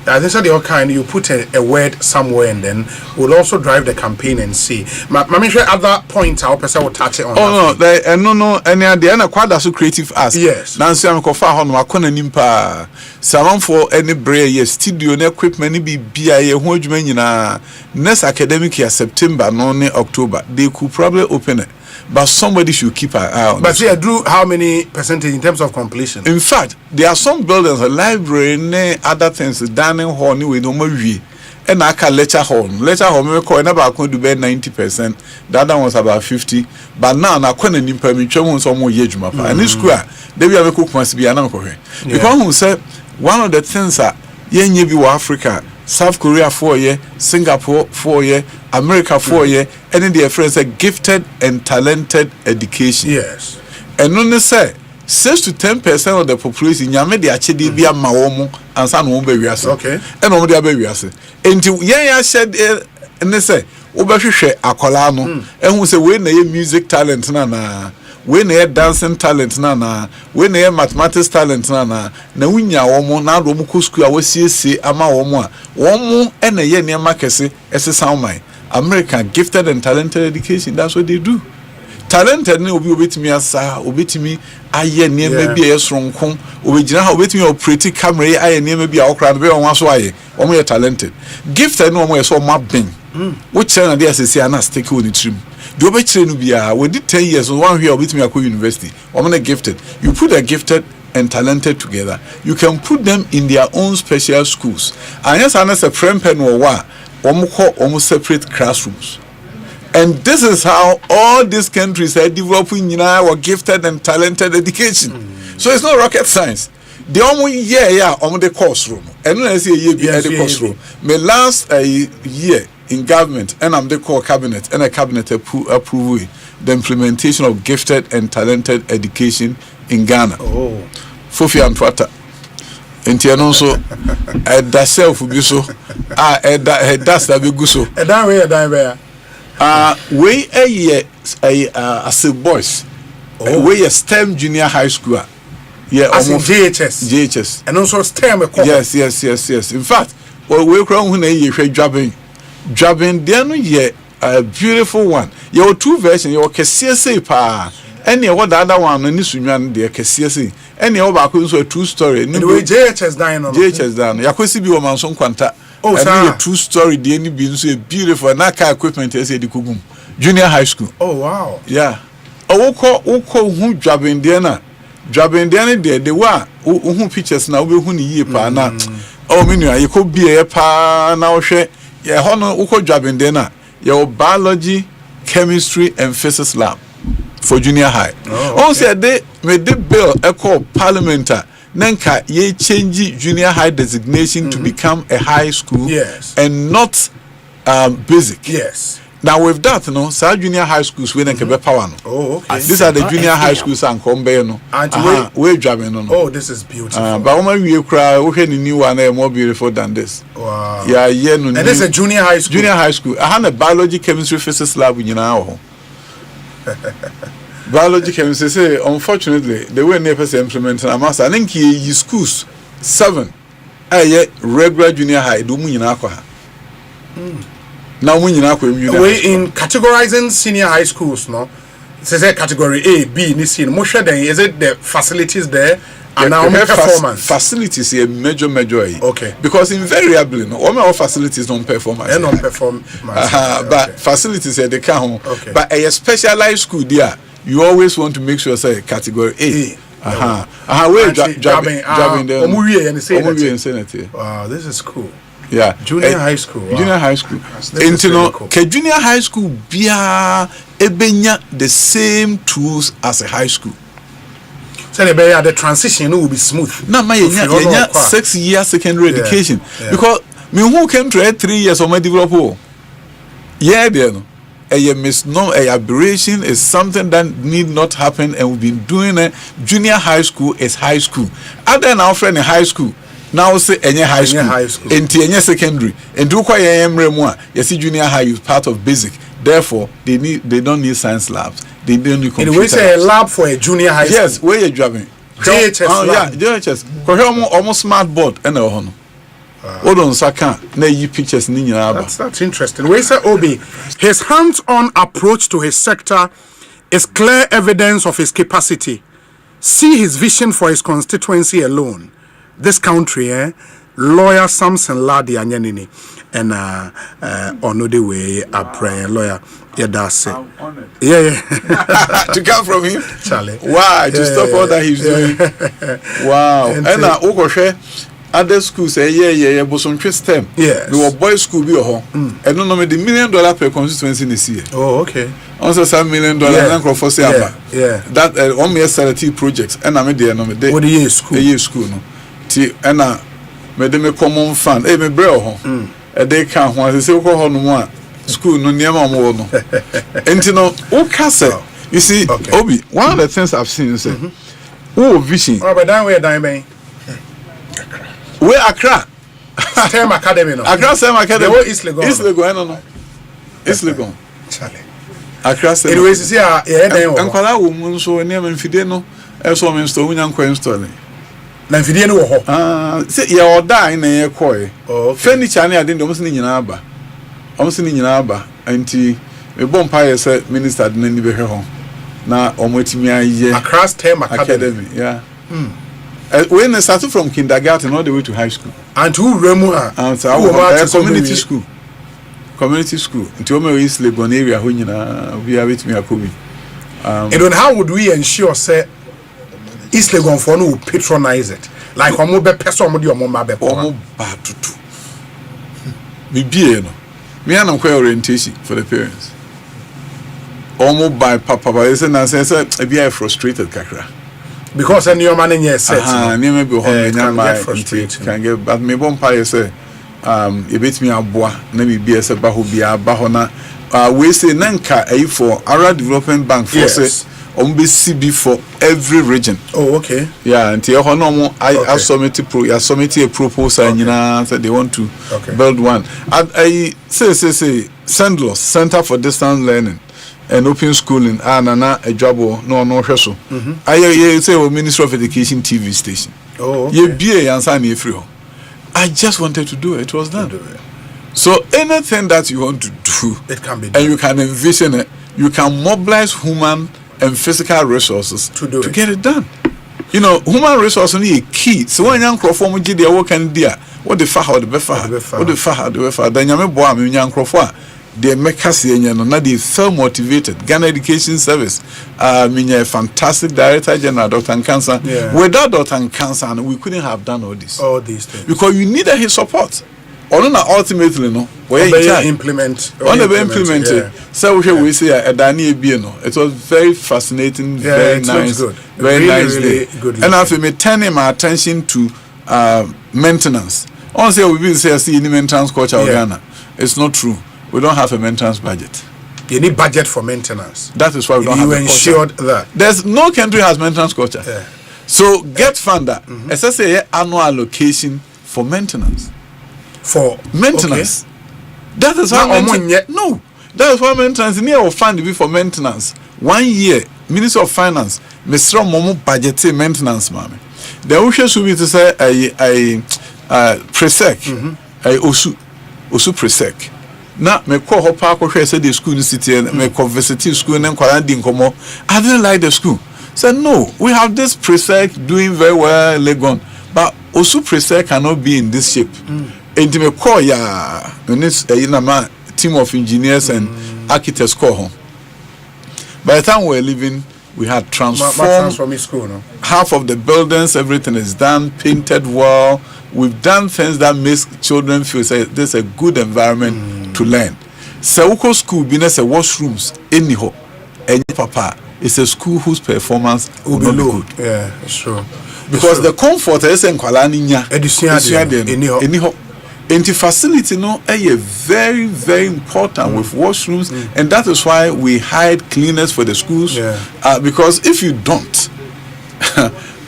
[SPEAKER 2] I think so. The all kind you put a word somewhere and then we'll also drive the campaign and see. Mami share other points our person will touch it on.
[SPEAKER 1] Oh no, any idea na kwada so creative ask.
[SPEAKER 2] Yes.
[SPEAKER 1] Nancy am ko fa ho no akona nimpa. Salon for any brain yes studio na equipment ni bia ye ho adwuma nyina. Next academic year September no ne October they could probably open it. But somebody should keep an eye on.
[SPEAKER 2] But see, Drew, how many percentage in terms of completion?
[SPEAKER 1] In fact, there are some buildings, a library, other things, dining hall, anyway, no more. And I can lecture hall. Lecture hall, we call never going to be 90%. The other one was about 50%. But now, I couldn't need permission. Some more years, and this square, they will have a cook must be an uncle. Because who said one of the things that you be Africa. South Korea 4 year, Singapore 4 year, America 4 year, and in their friends a gifted and talented education.
[SPEAKER 2] Yes.
[SPEAKER 1] And when they say 6 to 10% of the population, Yame de achedi bi ama womo ansa no be wiase.
[SPEAKER 2] Okay.
[SPEAKER 1] And no de be wiase. Enti ya said and they say obehwehwe akola no ehun say we na ye music talent na when they dancing talent na when they mathematics talent na wunya womo na do mu ko school a wasiesie ama womo a womo e na ye niam kese ese sound mind. American gifted and talented education, that's what they do. Talented ne obi obetimi asa obetimi aye niam bia yesronko obegina ha obetimi operate camera aye niam bia okra be won aso aye womo ye talented. Gifted no womo ye so mabben which na dey asese ana stick on the trim. The obetire no bia we did 10 years one here obetimi akọ university womo na gifted. You put a gifted and talented together, you can put them in their own special schools. And yes, a friend pen or wa almost separate classrooms. And this is how all these countries are developing our gifted and talented education. So it's not rocket science. The only year on the course room. And when I say a year behind the course room, my last year in government, and I'm the core cabinet, and a cabinet approving the implementation of gifted and talented education in Ghana.
[SPEAKER 2] Oh,
[SPEAKER 1] Fofi and Twata. Enti eno so da self bi so that's that be go so
[SPEAKER 2] dan we
[SPEAKER 1] we as a boys we STEM junior high school yeah
[SPEAKER 2] almost JHS and also STEM
[SPEAKER 1] yes in fact we kro hu na ye hwe dwaben there no ye a beautiful one your two version your kese pa any what other one ni sunwan de kese sei any o ba ko so a true story
[SPEAKER 2] no way JHS down no
[SPEAKER 1] JHS down yakosi bi o manso kwanta
[SPEAKER 2] oh sir
[SPEAKER 1] a true story de any bi so a beautiful na car equipment e say di kogum junior high school
[SPEAKER 2] oh wow
[SPEAKER 1] yeah woko hu dwaben de na de wa hu pictures na we hu ni yie pa na oh menu ayeko bi e pa na wo hwe ye ho no woko dwaben de na your biology chemistry and physics lab for junior high. Also, they made the bill echo parliament. Nenka ye change junior high designation to become a high school,
[SPEAKER 2] yes,
[SPEAKER 1] and not basic.
[SPEAKER 2] Yes.
[SPEAKER 1] Now with that, no, some junior high schools we nenka be power no.
[SPEAKER 2] Oh, okay.
[SPEAKER 1] These are the junior high schools and kombe no. We driving no.
[SPEAKER 2] Oh, this is beautiful.
[SPEAKER 1] But when we cry, we the new one more beautiful than this.
[SPEAKER 2] Wow.
[SPEAKER 1] Yeah, yeah, no.
[SPEAKER 2] And this is a junior high school.
[SPEAKER 1] Junior high school. I had a biology, chemistry, physics lab in now. Biology chemistry say unfortunately they were never implementing a master. I think ye schools 7 regular junior high do mu nyina akwa. Now mu nyina akwa
[SPEAKER 2] we in categorizing senior high schools no. It says category A, B, ni C. Mo share then is it the facilities there and now performance
[SPEAKER 1] facilities a major
[SPEAKER 2] okay,
[SPEAKER 1] because invariably no all my facilities don't performance
[SPEAKER 2] and non perform
[SPEAKER 1] but facilities they can
[SPEAKER 2] okay.
[SPEAKER 1] But a specialized school there you always want to make sure say category A. We driving there.
[SPEAKER 2] Wow, this is cool.
[SPEAKER 1] Yeah,
[SPEAKER 2] junior high school. Wow.
[SPEAKER 1] Junior high school.
[SPEAKER 2] This is really cool.
[SPEAKER 1] Junior high school bia ebenya the same tools as a high school.
[SPEAKER 2] So the transition will be smooth.
[SPEAKER 1] Na ma yenya 6 year secondary education because me who came to 3 years of my develop. Yeah, there no. A misnomer, a aberration is something that need not happen, and we've been doing it. Junior high school is high school. Other now friend in high school. Now say any high school. Into any secondary. And do quite a you see junior high is part of basic. Therefore, they don't need science labs. They don't need computer.
[SPEAKER 2] And we say a lab for a junior high school.
[SPEAKER 1] Yes, where you driving?
[SPEAKER 2] JHS lab.
[SPEAKER 1] Yeah, JHS. Because almost smart board and a honor. Hold on, Saka. Na you pictures ni nyina ba.
[SPEAKER 2] That's interesting. We say Obi, his hands-on approach to his sector is clear evidence of his capacity. See his vision for his constituency alone. This country, lawyer Samson Ladi Anyanini, and on the way a prayer lawyer. Yeah, that's it. Yeah.
[SPEAKER 1] To come from him,
[SPEAKER 2] Charlie.
[SPEAKER 1] Why to stop all that he's doing? Wow. And Okoshe. Other schools say yeah, but some STEM.
[SPEAKER 2] Yes.
[SPEAKER 1] We were boys school be home. And no me the $1 million per constituency this year.
[SPEAKER 2] Oh, okay.
[SPEAKER 1] Also $7 million and for say
[SPEAKER 2] yeah.
[SPEAKER 1] That 1 year salary projects and I made there no me day.
[SPEAKER 2] What the year school?
[SPEAKER 1] A year school no. Ti and me de me common fund. Me bro ho. E dey kan ho say ko ho no mo school no niam mo no. Enti no o kase. You see, okay. Obi, one of the things I've seen is vision.
[SPEAKER 2] Oh, but down where down ben.
[SPEAKER 1] Where Accra?
[SPEAKER 2] STEM Academy no.
[SPEAKER 1] Accra STEM Academy.
[SPEAKER 2] East Legon.
[SPEAKER 1] No. East Legon.
[SPEAKER 2] Charlie.
[SPEAKER 1] Across
[SPEAKER 2] anyways yeah
[SPEAKER 1] Ankwala wo mu nso ne amfide no eso me install unya nkwa install
[SPEAKER 2] na mfide no wo ho
[SPEAKER 1] say ye oda na ye koy furniture na ade ndom se nyina aba omse ni nyina aba anti me bom pa ye say minister de nani be hwe ho na omotimi aye
[SPEAKER 2] across term academy
[SPEAKER 1] yeah when it started from kindergarten all the way to high school
[SPEAKER 2] and who remu
[SPEAKER 1] and community school until me East Legon area ho nyina we are with me akobi
[SPEAKER 2] and then how would we ensure say East Legon for no patronize it like omo be person omo de omo ma be
[SPEAKER 1] omo ba tutu bibie no me anam kwa orientation for the parents omo by papa ba say na say e be frustrated kakra
[SPEAKER 2] because any your man in your set
[SPEAKER 1] near be home can get but me bon pa say e bet me aboa na be say ba ho bia ba ho na we say nanka for Ara Development Bank for say be CB for every region.
[SPEAKER 2] Oh, okay.
[SPEAKER 1] Yeah, until I submit a proposal and said they want to build one. I say Sandlos Center for Distance Learning and Open Schooling and a job no so. I say Ministry of Education TV station.
[SPEAKER 2] Oh, okay.
[SPEAKER 1] Ye be a free. I just wanted to do it. It was done. So anything that you want to do,
[SPEAKER 2] it can be done.
[SPEAKER 1] And you can envision it. You can mobilize human and physical resources to get it done. You know, human resources is key. So when young crofo muji dey work and dia, what the fa how the befa, then you me boa me young crofo they make us na they feel motivated. Ghana Education Service a fantastic director general Dr. Nkansa. Without Dr. Nkansa we couldn't have done all these things because you needed his support. Ultimately no
[SPEAKER 2] implement
[SPEAKER 1] so we say it was very fascinating, very nice, very nice
[SPEAKER 2] really good.
[SPEAKER 1] And after me turning my attention to maintenance. On say we will say see any maintenance culture in Ghana. It's not true. We don't have a maintenance budget.
[SPEAKER 2] You need budget for maintenance.
[SPEAKER 1] That is why we don't have a culture.
[SPEAKER 2] You ensured that.
[SPEAKER 1] There's no country has maintenance culture. So get funder. It's a annual allocation for maintenance.
[SPEAKER 2] For
[SPEAKER 1] maintenance. That is why no. That is why maintenance near or fund be for maintenance. 1 year, Minister of Finance, Mr. Momo budget maintenance, mommy. The wishes should be to say a presec, a osu presec. Now me call her park or say the school in the city and me visit school and quarantine come. I didn't like the school. Said no, we have this presec doing very well, Legon, but osu presec cannot be in this shape. And me call ya team of engineers and architects call home. By the time we were leaving, we had transformed
[SPEAKER 2] school, no?
[SPEAKER 1] Half of the buildings, everything is done, painted well. We've done things that makes children feel say there's a good environment to learn. Sewuko school being as a washrooms anyhow, and papa is a school whose performance will be good.
[SPEAKER 2] Yeah, it's true.
[SPEAKER 1] Because the comfort is in Kwalaninya, anyhow. Anti facility no very, very important with washrooms, and that is why we hired cleaners for the schools. Because if you don't,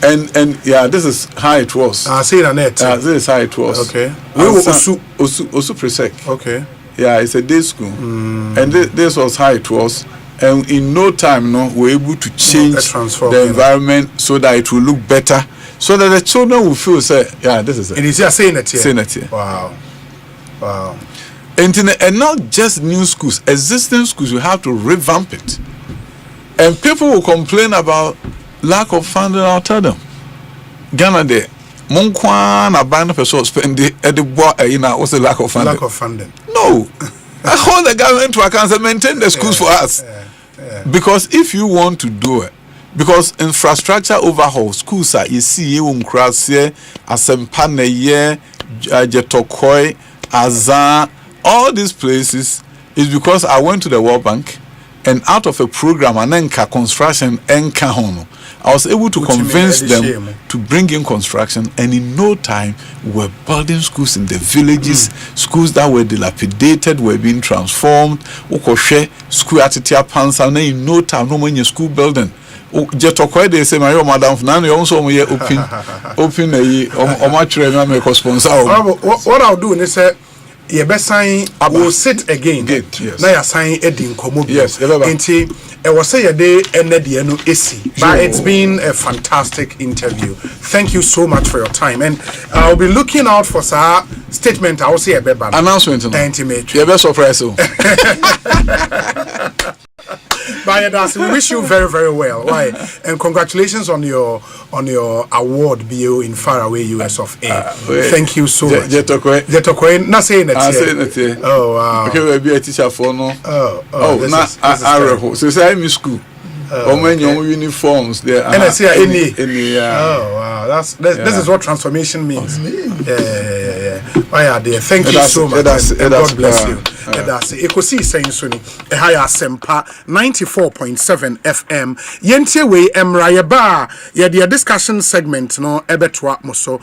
[SPEAKER 1] and this is how it was.
[SPEAKER 2] Say the net.
[SPEAKER 1] This is how it was.
[SPEAKER 2] Okay.
[SPEAKER 1] Osu Presec.
[SPEAKER 2] Okay.
[SPEAKER 1] Yeah, it's a day school, and this was how it was. And in no time, we're able to change the environment so that it will look better. So that the children will feel say, this is it.
[SPEAKER 2] And is just saying it here.
[SPEAKER 1] Saying it here.
[SPEAKER 2] Wow.
[SPEAKER 1] And not just new schools, existing schools, you have to revamp it. And people will complain about lack of funding. I'll tell them, Ghana there, Monkwan a band of person spend at the boy what's the lack of funding?
[SPEAKER 2] Lack of funding.
[SPEAKER 1] No. I hold the government to account and maintain the schools for us. Because if you want to do it, because infrastructure overhaul schools are see Krasye, Asempa 94.7, Jetokoi, Azan, all these places is because I went to the World Bank and out of a program and then construction and Kahono, I was able to convince them to bring in construction, and in no time we were building schools in the villages, schools that were dilapidated were being transformed. Ukoshe school at Pansa, and in no time no more school building. Jetokoi they say my madam none also open a sponsor.
[SPEAKER 2] What I'll do is say ye be sign will sit again.
[SPEAKER 1] Yes.
[SPEAKER 2] Na ya sign Edin Komo.
[SPEAKER 1] Yes.
[SPEAKER 2] Enti it was say a day ended the no AC. But it's been a fantastic interview. Thank you so much for your time. And I'll be looking out for sir statement. I will say a beba
[SPEAKER 1] announcement.
[SPEAKER 2] Intimate.
[SPEAKER 1] You be surprised.
[SPEAKER 2] But we wish you very, very well. Why? And congratulations on your award, BO in Faraway US of A. Thank you so much. Jetokwe, not saying it. Oh wow. Okay, we'll be a teacher for no.
[SPEAKER 1] This is so say I'm in school. When your uniforms there.
[SPEAKER 2] And I say any. Oh wow, this is what transformation means. Yeah. Oh yeah, dear. Thank you so much. God bless you. That's it. Ekosiise On Asempa 94.7 FM. Yente we emra ba ye the discussion segment no ebetwa moso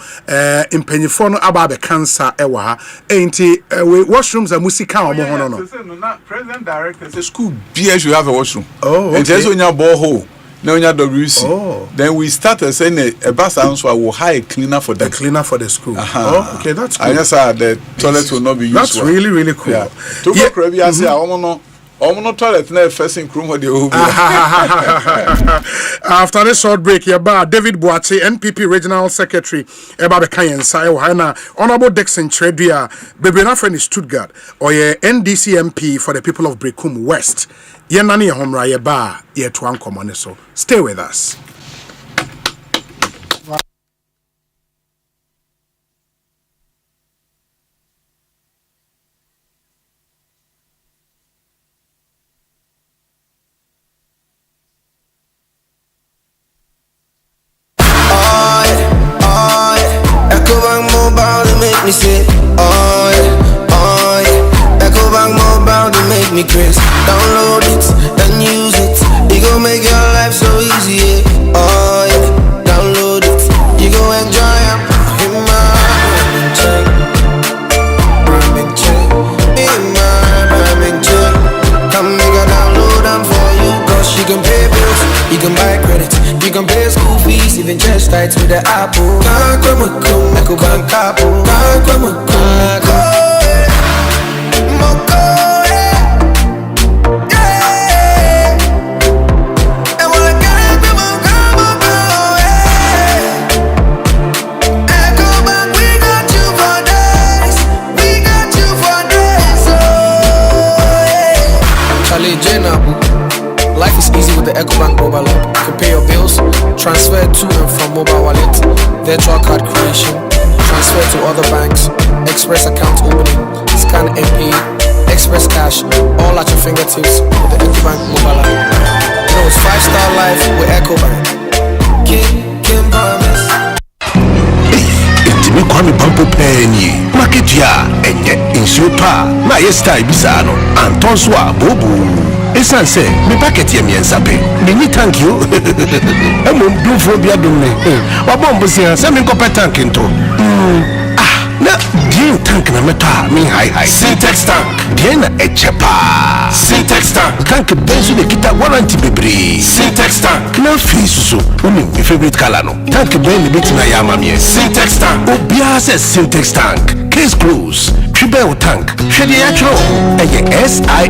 [SPEAKER 2] impanyifo no aba be cancer ewa ha enti we washrooms and musika omo hono no.
[SPEAKER 1] President director say school beer should have a washroom.
[SPEAKER 2] Oh,
[SPEAKER 1] and there's only a borehole. No, WC. Then we started saying a bus answer will hire a cleaner for the
[SPEAKER 2] cleaner for the school. Oh, okay, that's cool.
[SPEAKER 1] I guess the toilet will not be used.
[SPEAKER 2] That's really, really cool.
[SPEAKER 1] Yeah. To go crazy, I say, I'm not toilet now. First in room the whole.
[SPEAKER 2] After this short break, David Boache, NPP Regional Secretary, Eba Bekayen Sayo, Honorable Dixon Tredia, Bebrina friend in Stuttgart, or NDC MP for the people of Brekum West. Yenani Homra Yeba, ye to uncommon so. Stay with us.
[SPEAKER 4] Me say, Echo Bank Mobile to make me crazy. Download it and use it. It gon' make your life so easy. Download it. You gon' enjoy it. In my check. Come make a download them for you. Cause you can pay bills, you can buy credit, you can pay school fees, even church tights with the Apple. Echo Bank Apple. Life is easy with the EcoBank mobile app. You can pay your bills, transfer to and from mobile wallet, virtual card creation, transfer to other banks, express account opening, scan and pay, express cash, all at your fingertips with the EcoBank mobile app. You know it's 5-star life with EcoBank. Kim promise.
[SPEAKER 3] Me kwame pampo penny market ya enye insuta na yesta ibisano antonswa bobu esan se me packet ye miensape me ni thank you emom dufo bia dumne wabombo se se me nkope tank nto na din tank na meta me high Syntex tank din na echepa Syntex tank benzo de kita warranty bebre Syntex tank na free suso uni my favorite color no tank ben bit na yama me Syntex tank obia se Syntex tank case close triple tank hwede ya tro eye SI